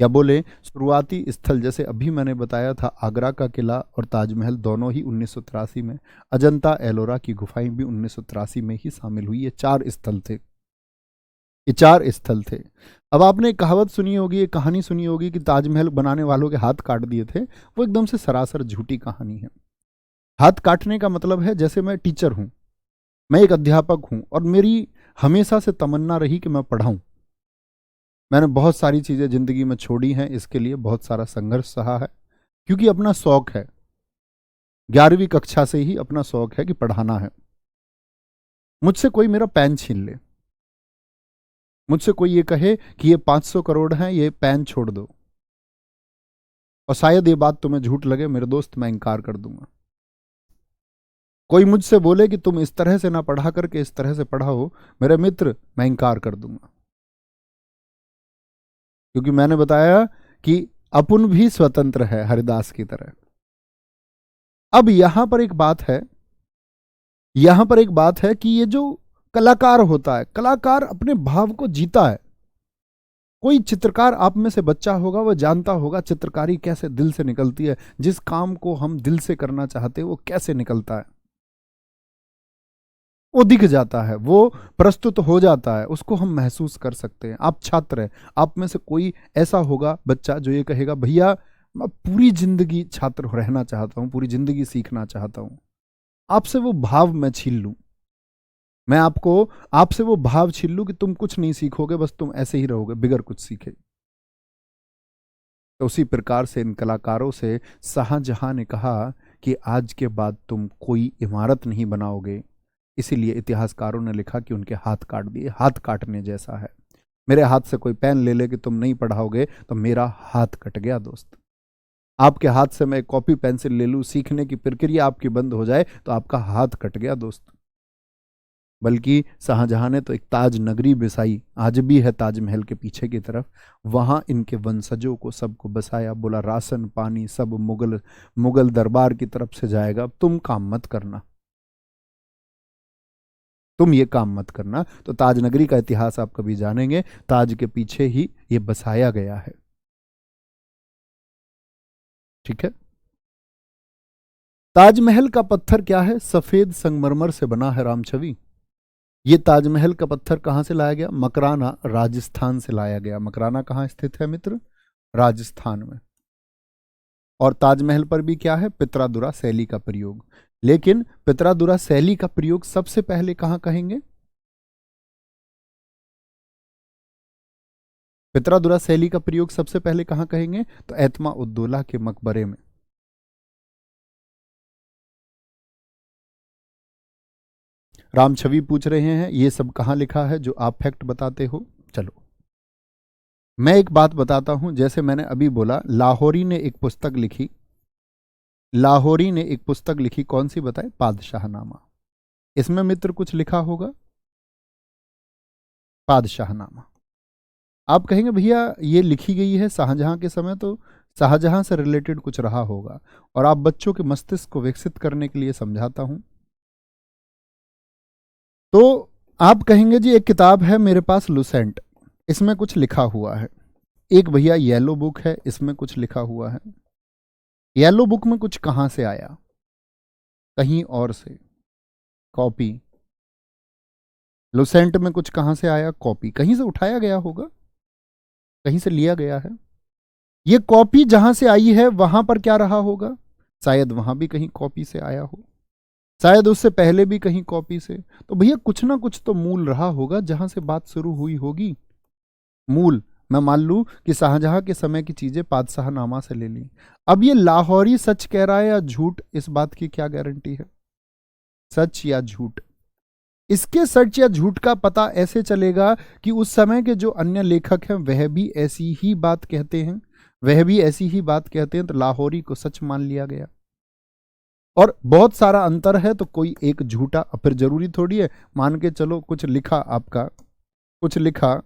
या बोले शुरुआती स्थल, जैसे अभी मैंने बताया था आगरा का किला और ताजमहल दोनों ही 1983 में, अजंता एलोरा की गुफाएं भी 1983 में ही शामिल हुई। ये 4 स्थल थे, ये 4 स्थल थे। अब आपने एक कहावत सुनी होगी, एक कहानी सुनी होगी कि ताजमहल बनाने वालों के हाथ काट दिए थे। वो एकदम से सरासर झूठी कहानी है। हाथ काटने का मतलब है, जैसे मैं टीचर हूं, मैं एक अध्यापक हूं, और मेरी हमेशा से तमन्ना रही कि मैं पढ़ाऊं। मैंने बहुत सारी चीजें जिंदगी में छोड़ी हैं, इसके लिए बहुत सारा संघर्ष सहा है, क्योंकि अपना शौक है। 11वीं कक्षा से ही अपना शौक है कि पढ़ाना है। मुझसे कोई मेरा पेन छीन ले, मुझसे कोई ये कहे कि ये 500 करोड़ है, ये पेन छोड़ दो, और शायद ये बात तुम्हें झूठ लगे मेरे दोस्त, मैं इंकार कर दूंगा। कोई मुझसे बोले कि तुम इस तरह से ना पढ़ा करके इस तरह से पढ़ाओ मेरे मित्र, मैं इंकार कर दूंगा। क्योंकि मैंने बताया कि अपुन भी स्वतंत्र है, हरिदास की तरह। अब यहां पर एक बात है, यहां पर एक बात है कि ये जो कलाकार होता है, कलाकार अपने भाव को जीता है। कोई चित्रकार आप में से बच्चा होगा, वह जानता होगा चित्रकारी कैसे दिल से निकलती है। जिस काम को हम दिल से करना चाहते हैं वो कैसे निकलता है, वो दिख जाता है, वो प्रस्तुत हो जाता है, उसको हम महसूस कर सकते हैं। आप छात्र हैं, आप में से कोई ऐसा होगा बच्चा जो ये कहेगा भैया मैं पूरी जिंदगी छात्र रहना चाहता हूं, पूरी जिंदगी सीखना चाहता हूं। आपसे वो भाव मैं छीन लूं, मैं आपको आपसे वो भाव छीन लूं कि तुम कुछ नहीं सीखोगे, बस तुम ऐसे ही रहोगे बिगर कुछ सीखे। तो उसी प्रकार से इन कलाकारों से शाहजहां ने कहा कि आज के बाद तुम कोई इमारत नहीं बनाओगे। इसीलिए इतिहासकारों ने लिखा कि उनके हाथ काट दिए। हाथ काटने जैसा है। मेरे हाथ से कोई पेन ले ले कि तुम नहीं पढ़ाओगे, तो मेरा हाथ कट गया दोस्त। आपके हाथ से मैं कॉपी पेंसिल ले लूं, सीखने की प्रक्रिया आपकी बंद हो जाए, तो आपका हाथ कट गया दोस्त। बल्कि शाहजहां ने तो एक ताज नगरी बसाई, आज भी है ताजमहल के पीछे की तरफ। वहां इनके वंशजों को सबको बसाया, बोला राशन पानी सब मुगल मुगल दरबार की तरफ से जाएगा, अब तुम काम मत करना, तुम ये काम मत करना। तो ताज नगरी का इतिहास आप कभी जानेंगे, ताज के पीछे ही ये बसाया गया है। ठीक है। ताजमहल का पत्थर क्या है? सफेद संगमरमर से बना है रामछवि। ये ताजमहल का पत्थर कहां से लाया गया? मकराना, राजस्थान से लाया गया। मकराना कहां स्थित है मित्र? राजस्थान में। और ताजमहल पर भी क्या है? पित्रादुरा शैली का प्रयोग। लेकिन पित्रादुरा शैली का प्रयोग सबसे पहले कहां कहेंगे? पित्रादुरा शैली का प्रयोग सबसे पहले कहां कहेंगे? तो एतमा उद्दौला के मकबरे में। राम छवि पूछ रहे हैं ये सब कहाँ लिखा है जो आप फैक्ट बताते हो। चलो मैं एक बात बताता हूं, जैसे मैंने अभी बोला लाहौरी ने एक पुस्तक लिखी, लाहौरी ने एक पुस्तक लिखी, कौन सी बताए, पादशाहनामा। इसमें मित्र कुछ लिखा होगा, पादशाहनामा। आप कहेंगे भैया ये लिखी गई है शाहजहां के समय, तो शाहजहां से रिलेटेड कुछ रहा होगा, और आप बच्चों के मस्तिष्क को विकसित करने के लिए समझाता हूं। तो आप कहेंगे जी एक किताब है मेरे पास लुसेंट, इसमें कुछ लिखा हुआ है। एक भैया येलो बुक है, इसमें कुछ लिखा हुआ है। येलो बुक में कुछ कहां से आया, कहीं और से, कॉपी। लुसेंट में कुछ कहां से आया, कॉपी, कहीं से उठाया गया होगा, कहीं से लिया गया है। ये कॉपी जहां से आई है वहां पर क्या रहा होगा, शायद वहां भी कहीं कॉपी से आया हो, शायद उससे पहले भी कहीं कॉपी से। तो भैया कुछ ना कुछ तो मूल रहा होगा जहां से बात शुरू हुई होगी। मूल मैं मान लूं कि शाहजहां के समय की चीजें पादशाहनामा से ले ली। अब ये लाहौरी सच कह रहा है या झूठ, इस बात की क्या गारंटी है, सच या झूठ। इसके सच या झूठ का पता ऐसे चलेगा कि उस समय के जो अन्य लेखक हैं वह भी ऐसी ही बात कहते हैं, वह भी ऐसी ही बात कहते हैं, तो लाहौरी को सच मान लिया गया। और बहुत सारा अंतर है, तो कोई एक झूठा, फिर जरूरी थोड़ी है मान के चलो कुछ लिखा आपका, कुछ लिखा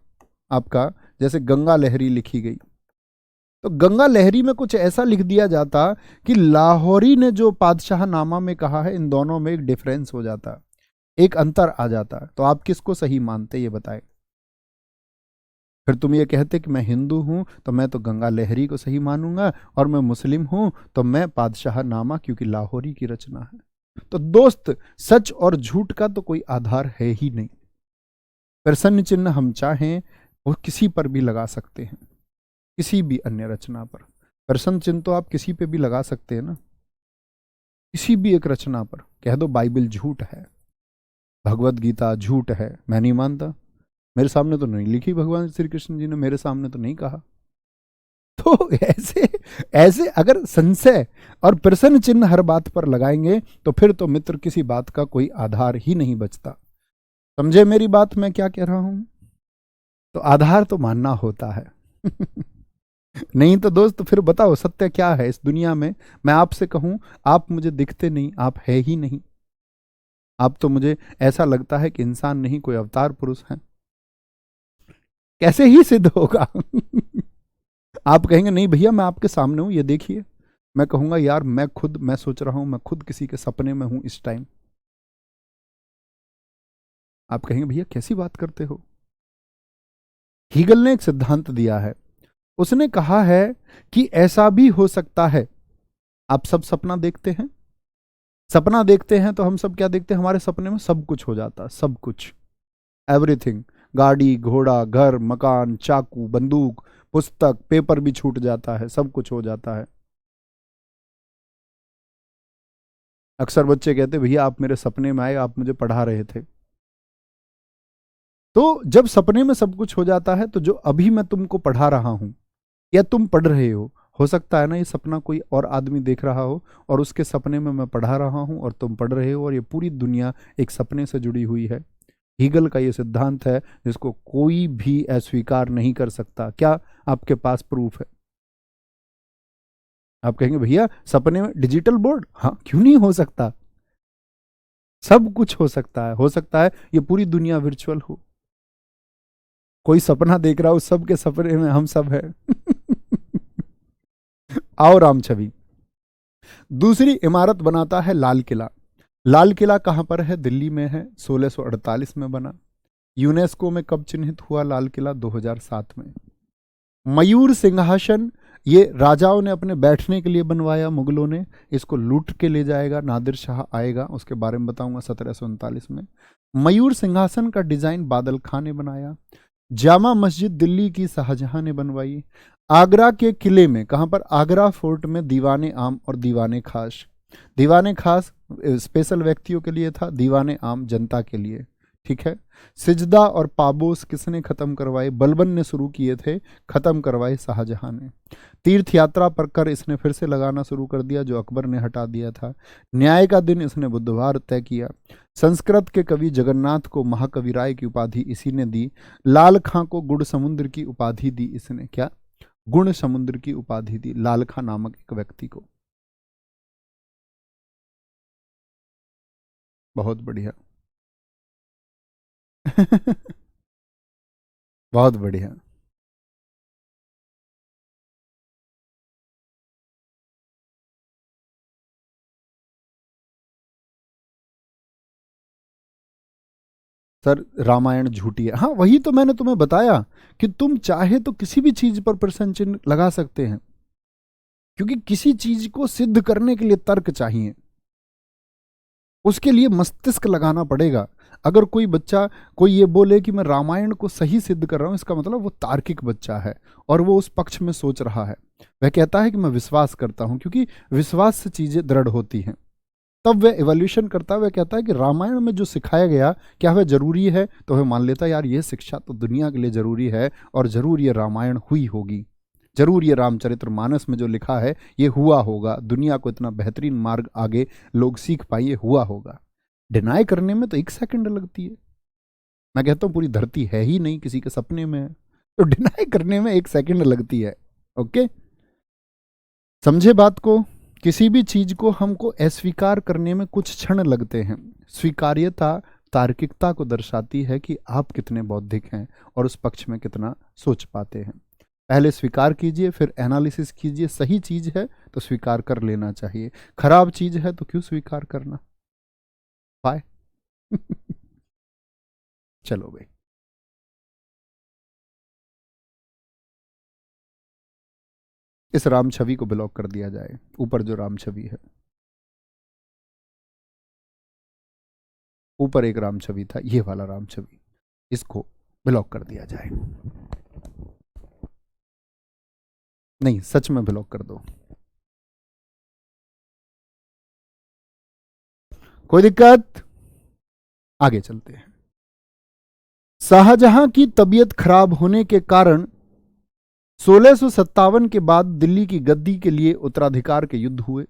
आपका, जैसे गंगा लहरी लिखी गई, तो गंगा लहरी में कुछ ऐसा लिख दिया जाता कि लाहौरी ने जो पादशाहनामा में कहा है, इन दोनों में एक डिफरेंस हो जाता, एक अंतर आ जाता। तो आप किसको सही मानते ये बताएं। फिर तुम ये कहते कि मैं हिंदू हूं तो मैं तो गंगा लहरी को सही मानूंगा, और मैं मुस्लिम हूं तो मैं पादशाहनामा, क्योंकि लाहौरी की रचना है। तो दोस्त सच और झूठ का तो कोई आधार है ही नहीं। प्रश्न चिन्ह हम चाहें वो किसी पर भी लगा सकते हैं, किसी भी अन्य रचना पर। प्रश्न चिन्ह तो आप किसी पे भी लगा सकते हैं ना, किसी भी एक रचना पर। कह दो बाइबल झूठ है, भगवत गीता झूठ है, मैं नहीं मानता, मेरे सामने तो नहीं लिखी भगवान श्री कृष्ण जी ने, मेरे सामने तो नहीं कहा। तो ऐसे ऐसे अगर संशय और प्रश्न चिन्ह हर बात पर लगाएंगे तो फिर तो मित्र किसी बात का कोई आधार ही नहीं बचता। समझे मेरी बात मैं क्या कह रहा हूं। तो आधार तो मानना होता है नहीं तो दोस्त फिर बताओ सत्य क्या है इस दुनिया में। मैं आपसे कहूं आप मुझे दिखते नहीं, आप है ही नहीं, आप तो मुझे ऐसा लगता है कि इंसान नहीं कोई अवतार पुरुष है, कैसे ही सिद्ध होगा आप कहेंगे नहीं भैया मैं आपके सामने हूं ये देखिए, मैं कहूंगा यार मैं सोच रहा हूं मैं खुद किसी के सपने में हूं इस टाइम। आप कहेंगे भैया कैसी बात करते हो। हीगल ने एक सिद्धांत दिया है, उसने कहा है कि ऐसा भी हो सकता है, आप सब सपना देखते हैं, सपना देखते हैं तो हम सब क्या देखते हैं, हमारे सपने में सब कुछ हो जाता है, सब कुछ, एवरीथिंग, गाड़ी घोड़ा घर मकान चाकू बंदूक पुस्तक पेपर भी छूट जाता है, सब कुछ हो जाता है। अक्सर बच्चे कहते भैया आप मेरे सपने में आए, आप मुझे पढ़ा रहे थे। तो जब सपने में सब कुछ हो जाता है तो जो अभी मैं तुमको पढ़ा रहा हूं या तुम पढ़ रहे हो सकता है ना ये सपना कोई और आदमी देख रहा हो और उसके सपने में मैं पढ़ा रहा हूं और तुम पढ़ रहे हो, और ये पूरी दुनिया एक सपने से जुड़ी हुई है। हीगल का ये सिद्धांत है जिसको कोई भी अस्वीकार नहीं कर सकता। क्या आपके पास प्रूफ है। आप कहेंगे भैया सपने में डिजिटल बोर्ड, हाँ क्यों नहीं हो सकता, सब कुछ हो सकता है ये पूरी दुनिया वर्चुअल हो। कोई सपना देख रहा हो, सबके सपने में हम सब है आओ राम छवि। दूसरी इमारत बनाता है लाल किला। लाल किला कहां पर है, दिल्ली में है, 1648 में बना। यूनेस्को में कब चिन्हित हुआ लाल किला, 2007 में। मयूर सिंहासन ये राजाओं ने अपने बैठने के लिए बनवाया, मुगलों ने, इसको लूट के ले जाएगा, नादिर शाह आएगा, उसके बारे में बताऊंगा, 1739 में। मयूर सिंहासन का डिजाइन बादल खां ने बनाया। जामा मस्जिद दिल्ली की शाहजहां ने बनवाई। आगरा के किले में, कहां पर, आगरा फोर्ट में दीवाने आम और दीवाने खास, दीवाने खास स्पेशल व्यक्तियों के लिए था, दीवाने आम जनता के लिए, ठीक है। सिजदा और पाबोस किसने खत्म करवाए? बलबन ने शुरू किए थे, खत्म करवाए शाहजहां ने। तीर्थ यात्रा पर कर इसने फिर से लगाना शुरू कर दिया, जो अकबर ने हटा दिया था। न्याय का दिन इसने बुधवार तय किया। संस्कृत के कवि जगन्नाथ को महाकवि राय की उपाधि इसी ने दी। लाल खां को गुड़ समुद्र की उपाधि दी इसने। क्या? गुण समुद्र की उपाधि दी लाल खां नामक एक व्यक्ति को। बहुत बढ़िया। बहुत बढ़िया। सर रामायण झूठी है। हाँ वही तो मैंने तुम्हें बताया कि तुम चाहे तो किसी भी चीज पर प्रश्न चिन्ह लगा सकते हैं, क्योंकि किसी चीज को सिद्ध करने के लिए तर्क चाहिए, उसके लिए मस्तिष्क लगाना पड़ेगा। अगर कोई बच्चा कोई ये बोले कि मैं रामायण को सही सिद्ध कर रहा हूं, इसका मतलब वो तार्किक बच्चा है और वो उस पक्ष में सोच रहा है। वह कहता है कि मैं विश्वास करता हूं, क्योंकि विश्वास से चीजें दृढ़ होती हैं। तब वह एवोल्यूशन करता है, वह कहता है कि रामायण में जो सिखाया गया क्या वह जरूरी है, तो वह मान लेता है यार ये शिक्षा तो दुनिया के लिए जरूरी है और जरूर ये रामायण हुई होगी, जरूर ये रामचरित्र मानस में जो लिखा है ये हुआ होगा, दुनिया को इतना बेहतरीन मार्ग आगे लोग सीख पाए, ये हुआ होगा। डिनाई करने में तो 1 सेकंड लगती है। मैं कहता हूं पूरी धरती है ही नहीं, किसी के सपने में है, तो डिनाई करने में 1 सेकंड लगती है। ओके, समझे बात को? किसी भी चीज को हमको अस्वीकार करने में कुछ क्षण लगते हैं। स्वीकार्यता तार्किकता को दर्शाती है कि आप कितने बौद्धिक हैं और उस पक्ष में कितना सोच पाते हैं। पहले स्वीकार कीजिए, फिर एनालिसिस कीजिए। सही चीज है तो स्वीकार कर लेना चाहिए, खराब चीज है तो क्यों स्वीकार करना। बाय। चलो भाई। इस राम छवि को ब्लॉक कर दिया जाए, ऊपर जो राम छवि है, ऊपर एक राम छवि था, ये वाला राम छवि, इसको ब्लॉक कर दिया जाए। नहीं सच में ब्लॉक कर दो। कोई दिक्कत? आगे चलते हैं। शाहजहां की तबीयत खराब होने के कारण 1657 के बाद दिल्ली की गद्दी के लिए उत्तराधिकार के युद्ध हुए।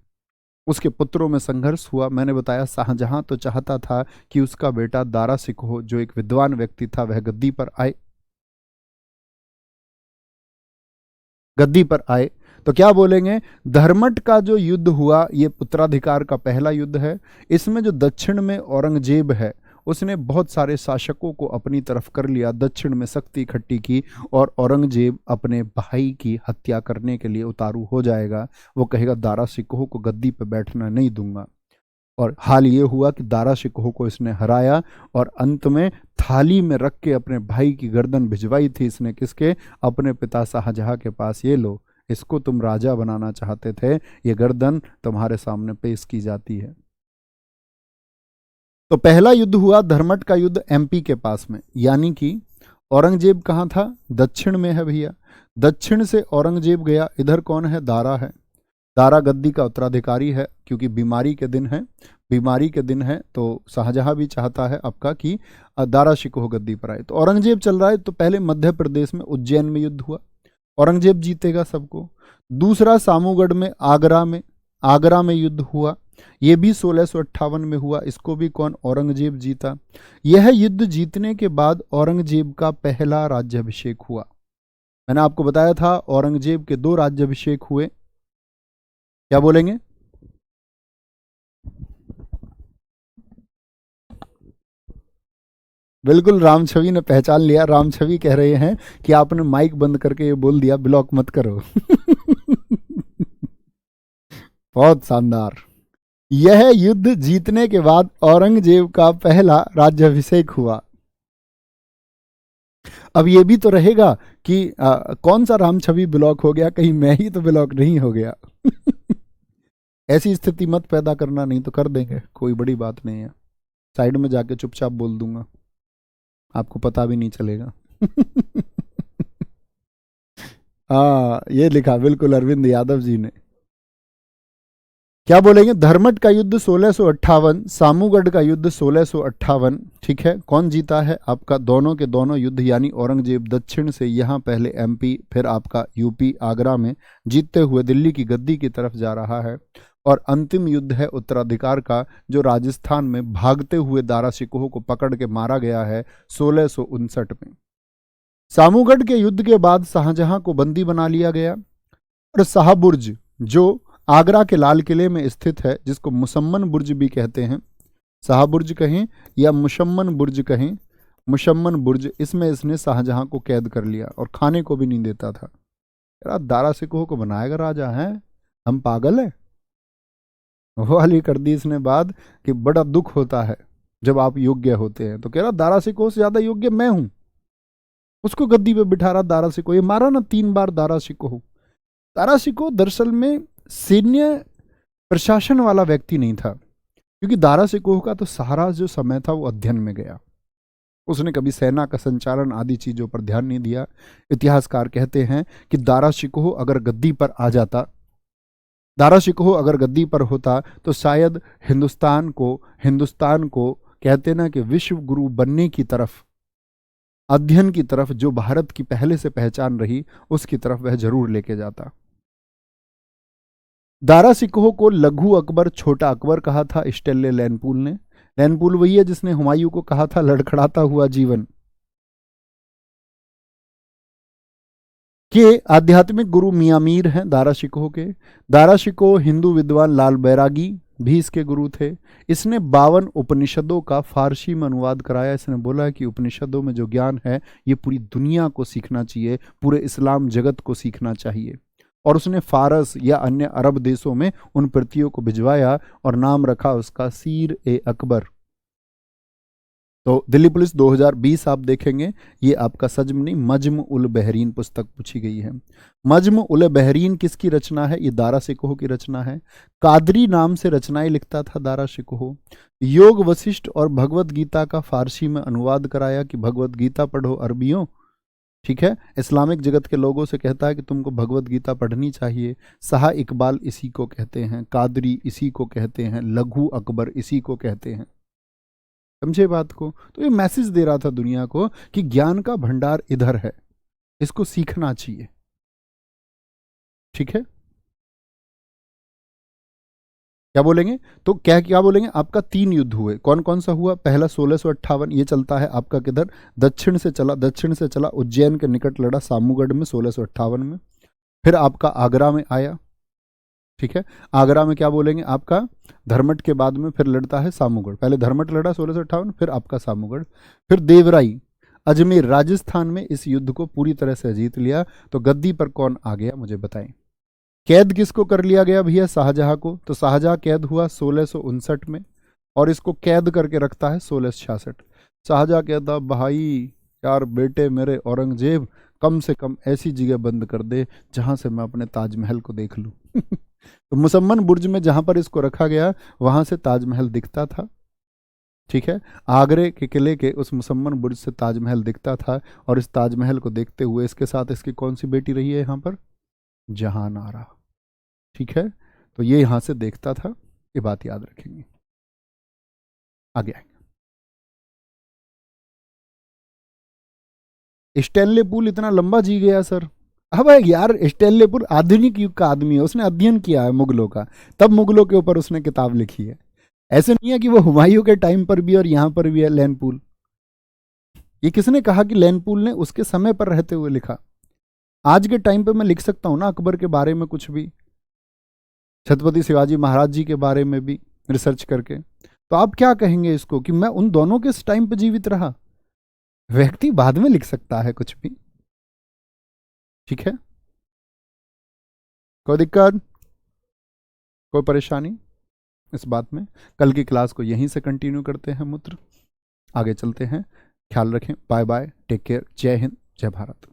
उसके पुत्रों में संघर्ष हुआ। मैंने बताया शाहजहां तो चाहता था कि उसका बेटा दारा शिकोह, जो एक विद्वान व्यक्ति था, वह गद्दी पर आए, गद्दी पर आए। तो क्या बोलेंगे, धर्मट का जो युद्ध हुआ ये उत्तराधिकार का पहला युद्ध है। इसमें जो दक्षिण में औरंगजेब है उसने बहुत सारे शासकों को अपनी तरफ कर लिया, दक्षिण में शक्ति इकट्ठी की, और औरंगजेब अपने भाई की हत्या करने के लिए उतारू हो जाएगा। वो कहेगा दारा शिकोह को गद्दी पर बैठना नहीं दूंगा। और हाल ये हुआ कि दारा शिकोह को इसने हराया और अंत में थाली में रख के अपने भाई की गर्दन भिजवाई थी इसने किसके? अपने पिता शाहजहां के पास। ये लो, इसको तुम राजा बनाना चाहते थे, ये गर्दन तुम्हारे सामने पेश की जाती है। तो पहला युद्ध हुआ धर्मट का युद्ध एमपी के पास में, यानी कि औरंगजेब कहाँ था? दक्षिण में है भैया। दक्षिण से औरंगजेब गया, इधर कौन है? दारा है। दारा गद्दी का उत्तराधिकारी है, क्योंकि बीमारी के दिन है, बीमारी के दिन है, तो शाहजहां भी चाहता है आपका कि दारा शिकोह गद्दी पर आए। तो औरंगजेब चल रहा है। तो पहले मध्य प्रदेश में उज्जैन में युद्ध हुआ, औरंगजेब जीतेगा सबको। दूसरा सामूगढ़ में, आगरा में युद्ध हुआ, ये भी 1658 में हुआ, इसको भी कौन? औरंगजेब जीता। यह युद्ध जीतने के बाद औरंगजेब का पहला राज्याभिषेक हुआ। मैंने आपको बताया था औरंगजेब के 2 राज्याभिषेक हुए। क्या बोलेंगे? बिल्कुल, राम छवि ने पहचान लिया। राम छवि कह रहे हैं कि आपने माइक बंद करके ये बोल दिया ब्लॉक मत करो। बहुत शानदार। यह युद्ध जीतने के बाद औरंगजेब का पहला राज्याभिषेक हुआ। अब ये भी तो रहेगा कि कौन सा राम छवि ब्लॉक हो गया, कहीं मैं ही तो ब्लॉक नहीं हो गया। ऐसी स्थिति मत पैदा करना, नहीं तो कर देंगे, कोई बड़ी बात नहीं है। साइड में जाके चुपचाप बोल दूंगा, आपको पता भी नहीं चलेगा। हाँ ये लिखा बिल्कुल अरविंद यादव जी ने। क्या बोलेंगे? धर्मट का युद्ध 1658, सामूगढ़ का युद्ध 1658। ठीक है, कौन जीता है आपका? दोनों के दोनों युद्ध, यानी औरंगजेब दक्षिण से यहाँ पहले एमपी फिर आपका यूपी आगरा में जीतते हुए दिल्ली की गद्दी की तरफ जा रहा है। और अंतिम युद्ध है उत्तराधिकार का, जो राजस्थान में भागते हुए दारा शिकोह को पकड़ के मारा गया है 1659 में। सामूगढ़ के युद्ध के बाद शाहजहां को बंदी बना लिया गया और शाहबुर्ज, जो आगरा के लाल किले में स्थित है, जिसको मुसम्मन बुर्ज भी कहते हैं, शाहबुर्ज कहें या मुशम्मन बुर्ज कहें, मुशम्मन बुर्ज, इसमें इसने शाहजहां को कैद कर लिया और खाने को भी नहीं देता था। यार दारा सिकोह को बनाएगा राजा है, हम पागल है? वो वाली कर दी इसने बात कि बड़ा दुख होता है जब आप योग्य होते हैं। तो कह रहा दारा सिकोह से ज्यादा योग्य मैं हूं। उसको गद्दी पे बिठा रहा दारा सिकोह, ये मारा ना 3 बार दारा सिकोह। दारा सिकोह दरअसल में सैन्य प्रशासन वाला व्यक्ति नहीं था, क्योंकि दारा सिकोह का तो सारा जो समय था वो अध्ययन में गया। उसने कभी सेना का संचालन आदि चीजों पर ध्यान नहीं दिया। इतिहासकार कहते हैं कि दारा शिकोह अगर गद्दी पर आ जाता, दारा शिकोह अगर गद्दी पर होता तो शायद हिंदुस्तान को कहते ना कि विश्व गुरु बनने की तरफ, अध्ययन की तरफ, जो भारत की पहले से पहचान रही उसकी तरफ वह जरूर लेके जाता। दारा सिकोह को लघु अकबर, छोटा अकबर कहा था स्टेनले लैनपूल ने। लैनपूल वही है जिसने हुमायूं को कहा था लड़खड़ाता हुआ जीवन। के आध्यात्मिक गुरु मियां मीर हैं दारा शिकोह के। दारा शिकोह हिंदू विद्वान लाल बैरागी भी इसके गुरु थे। इसने 52 उपनिषदों का फारसी में अनुवाद कराया। इसने बोला कि उपनिषदों में जो ज्ञान है ये पूरी दुनिया को सीखना चाहिए, पूरे इस्लाम जगत को सीखना चाहिए। और उसने फारस या अन्य अरब देशों में उन प्रतियों को भिजवाया और नाम रखा उसका सीर ए अकबर। तो दिल्ली पुलिस 2020 आप देखेंगे, ये आपका सज्म नहीं मज्म उल बहरीन पुस्तक पूछी गई है। मज्म उल बहरीन किसकी रचना है? ये दारा शिकोह की रचना है। कादरी नाम से रचनाएं लिखता था दारा शिकोह। योग वशिष्ठ और भगवत गीता का फारसी में अनुवाद कराया कि भगवत गीता पढ़ो अरबियों। ठीक है, इस्लामिक जगत के लोगों से कहता है कि तुमको भगवत गीता पढ़नी चाहिए। शाह इकबाल इसी को कहते हैं, कादरी इसी को कहते हैं, लघु अकबर इसी को कहते हैं। समझे बात को? तो ये मैसेज दे रहा था दुनिया को कि ज्ञान का भंडार इधर है, इसको सीखना चाहिए। ठीक है, क्या बोलेंगे? तो क्या बोलेंगे? आपका 3 युद्ध हुए। कौन कौन सा हुआ? पहला 1658, ये चलता है आपका किधर? दक्षिण से चला उज्जैन के निकट लड़ा सामूगढ़ में 1658 में। फिर आपका आगरा में आया। ठीक है, आगरा में क्या बोलेंगे? आपका धर्मट के बाद में फिर लड़ता है सामूगढ़। पहले धर्मट लड़ा 1658, फिर आपका सामूगढ़, फिर देवराई अजमेर राजस्थान में इस युद्ध को पूरी तरह से जीत लिया। तो गद्दी पर कौन आ गया मुझे बताएं? कैद किसको कर लिया गया भैया? शाहजहां को। तो शाहजहां कैद हुआ 1659 में और इसको कैद करके रखता है 1666। शाहजहां कहता भाई यार बेटे मेरे औरंगजेब, कम से कम ऐसी जगह बंद कर दे जहां से मैं अपने ताजमहल को देख लूं। तो मुसम्मन बुर्ज में जहां पर इसको रखा गया वहां से ताजमहल दिखता था। ठीक है, आगरे के किले के उस मुसम्मन बुर्ज से ताजमहल दिखता था। और इस ताजमहल को देखते हुए इसके साथ इसकी कौन सी बेटी रही है यहाँ पर? जहानारा। ठीक है, तो ये यहां से देखता था। ये बात याद रखेंगे। आगे आएंगे। स्टैनले पूल इतना लंबा जी गया सर। अब यार स्टैनले पूल आधुनिक युग का आदमी है, उसने अध्ययन किया है मुगलों का, तब मुगलों के ऊपर उसने किताब लिखी है। ऐसे नहीं है कि वो हुमायूं के टाइम पर भी और यहां पर भी है लैनपूल। ये किसने कहा कि लैनपूल ने उसके समय पर रहते हुए लिखा? आज के टाइम पे मैं लिख सकता हूं ना अकबर के बारे में कुछ भी, छत्रपति शिवाजी महाराज जी के बारे में भी रिसर्च करके। तो आप क्या कहेंगे इसको कि मैं उन दोनों के टाइम पे जीवित रहा? व्यक्ति बाद में लिख सकता है कुछ भी। ठीक है, कोई दिक्कत, कोई परेशानी इस बात में? कल की क्लास को यहीं से कंटिन्यू करते हैं मित्र, आगे चलते हैं। ख्याल रखें, बाय बाय, टेक केयर, जय हिंद, जय भारत।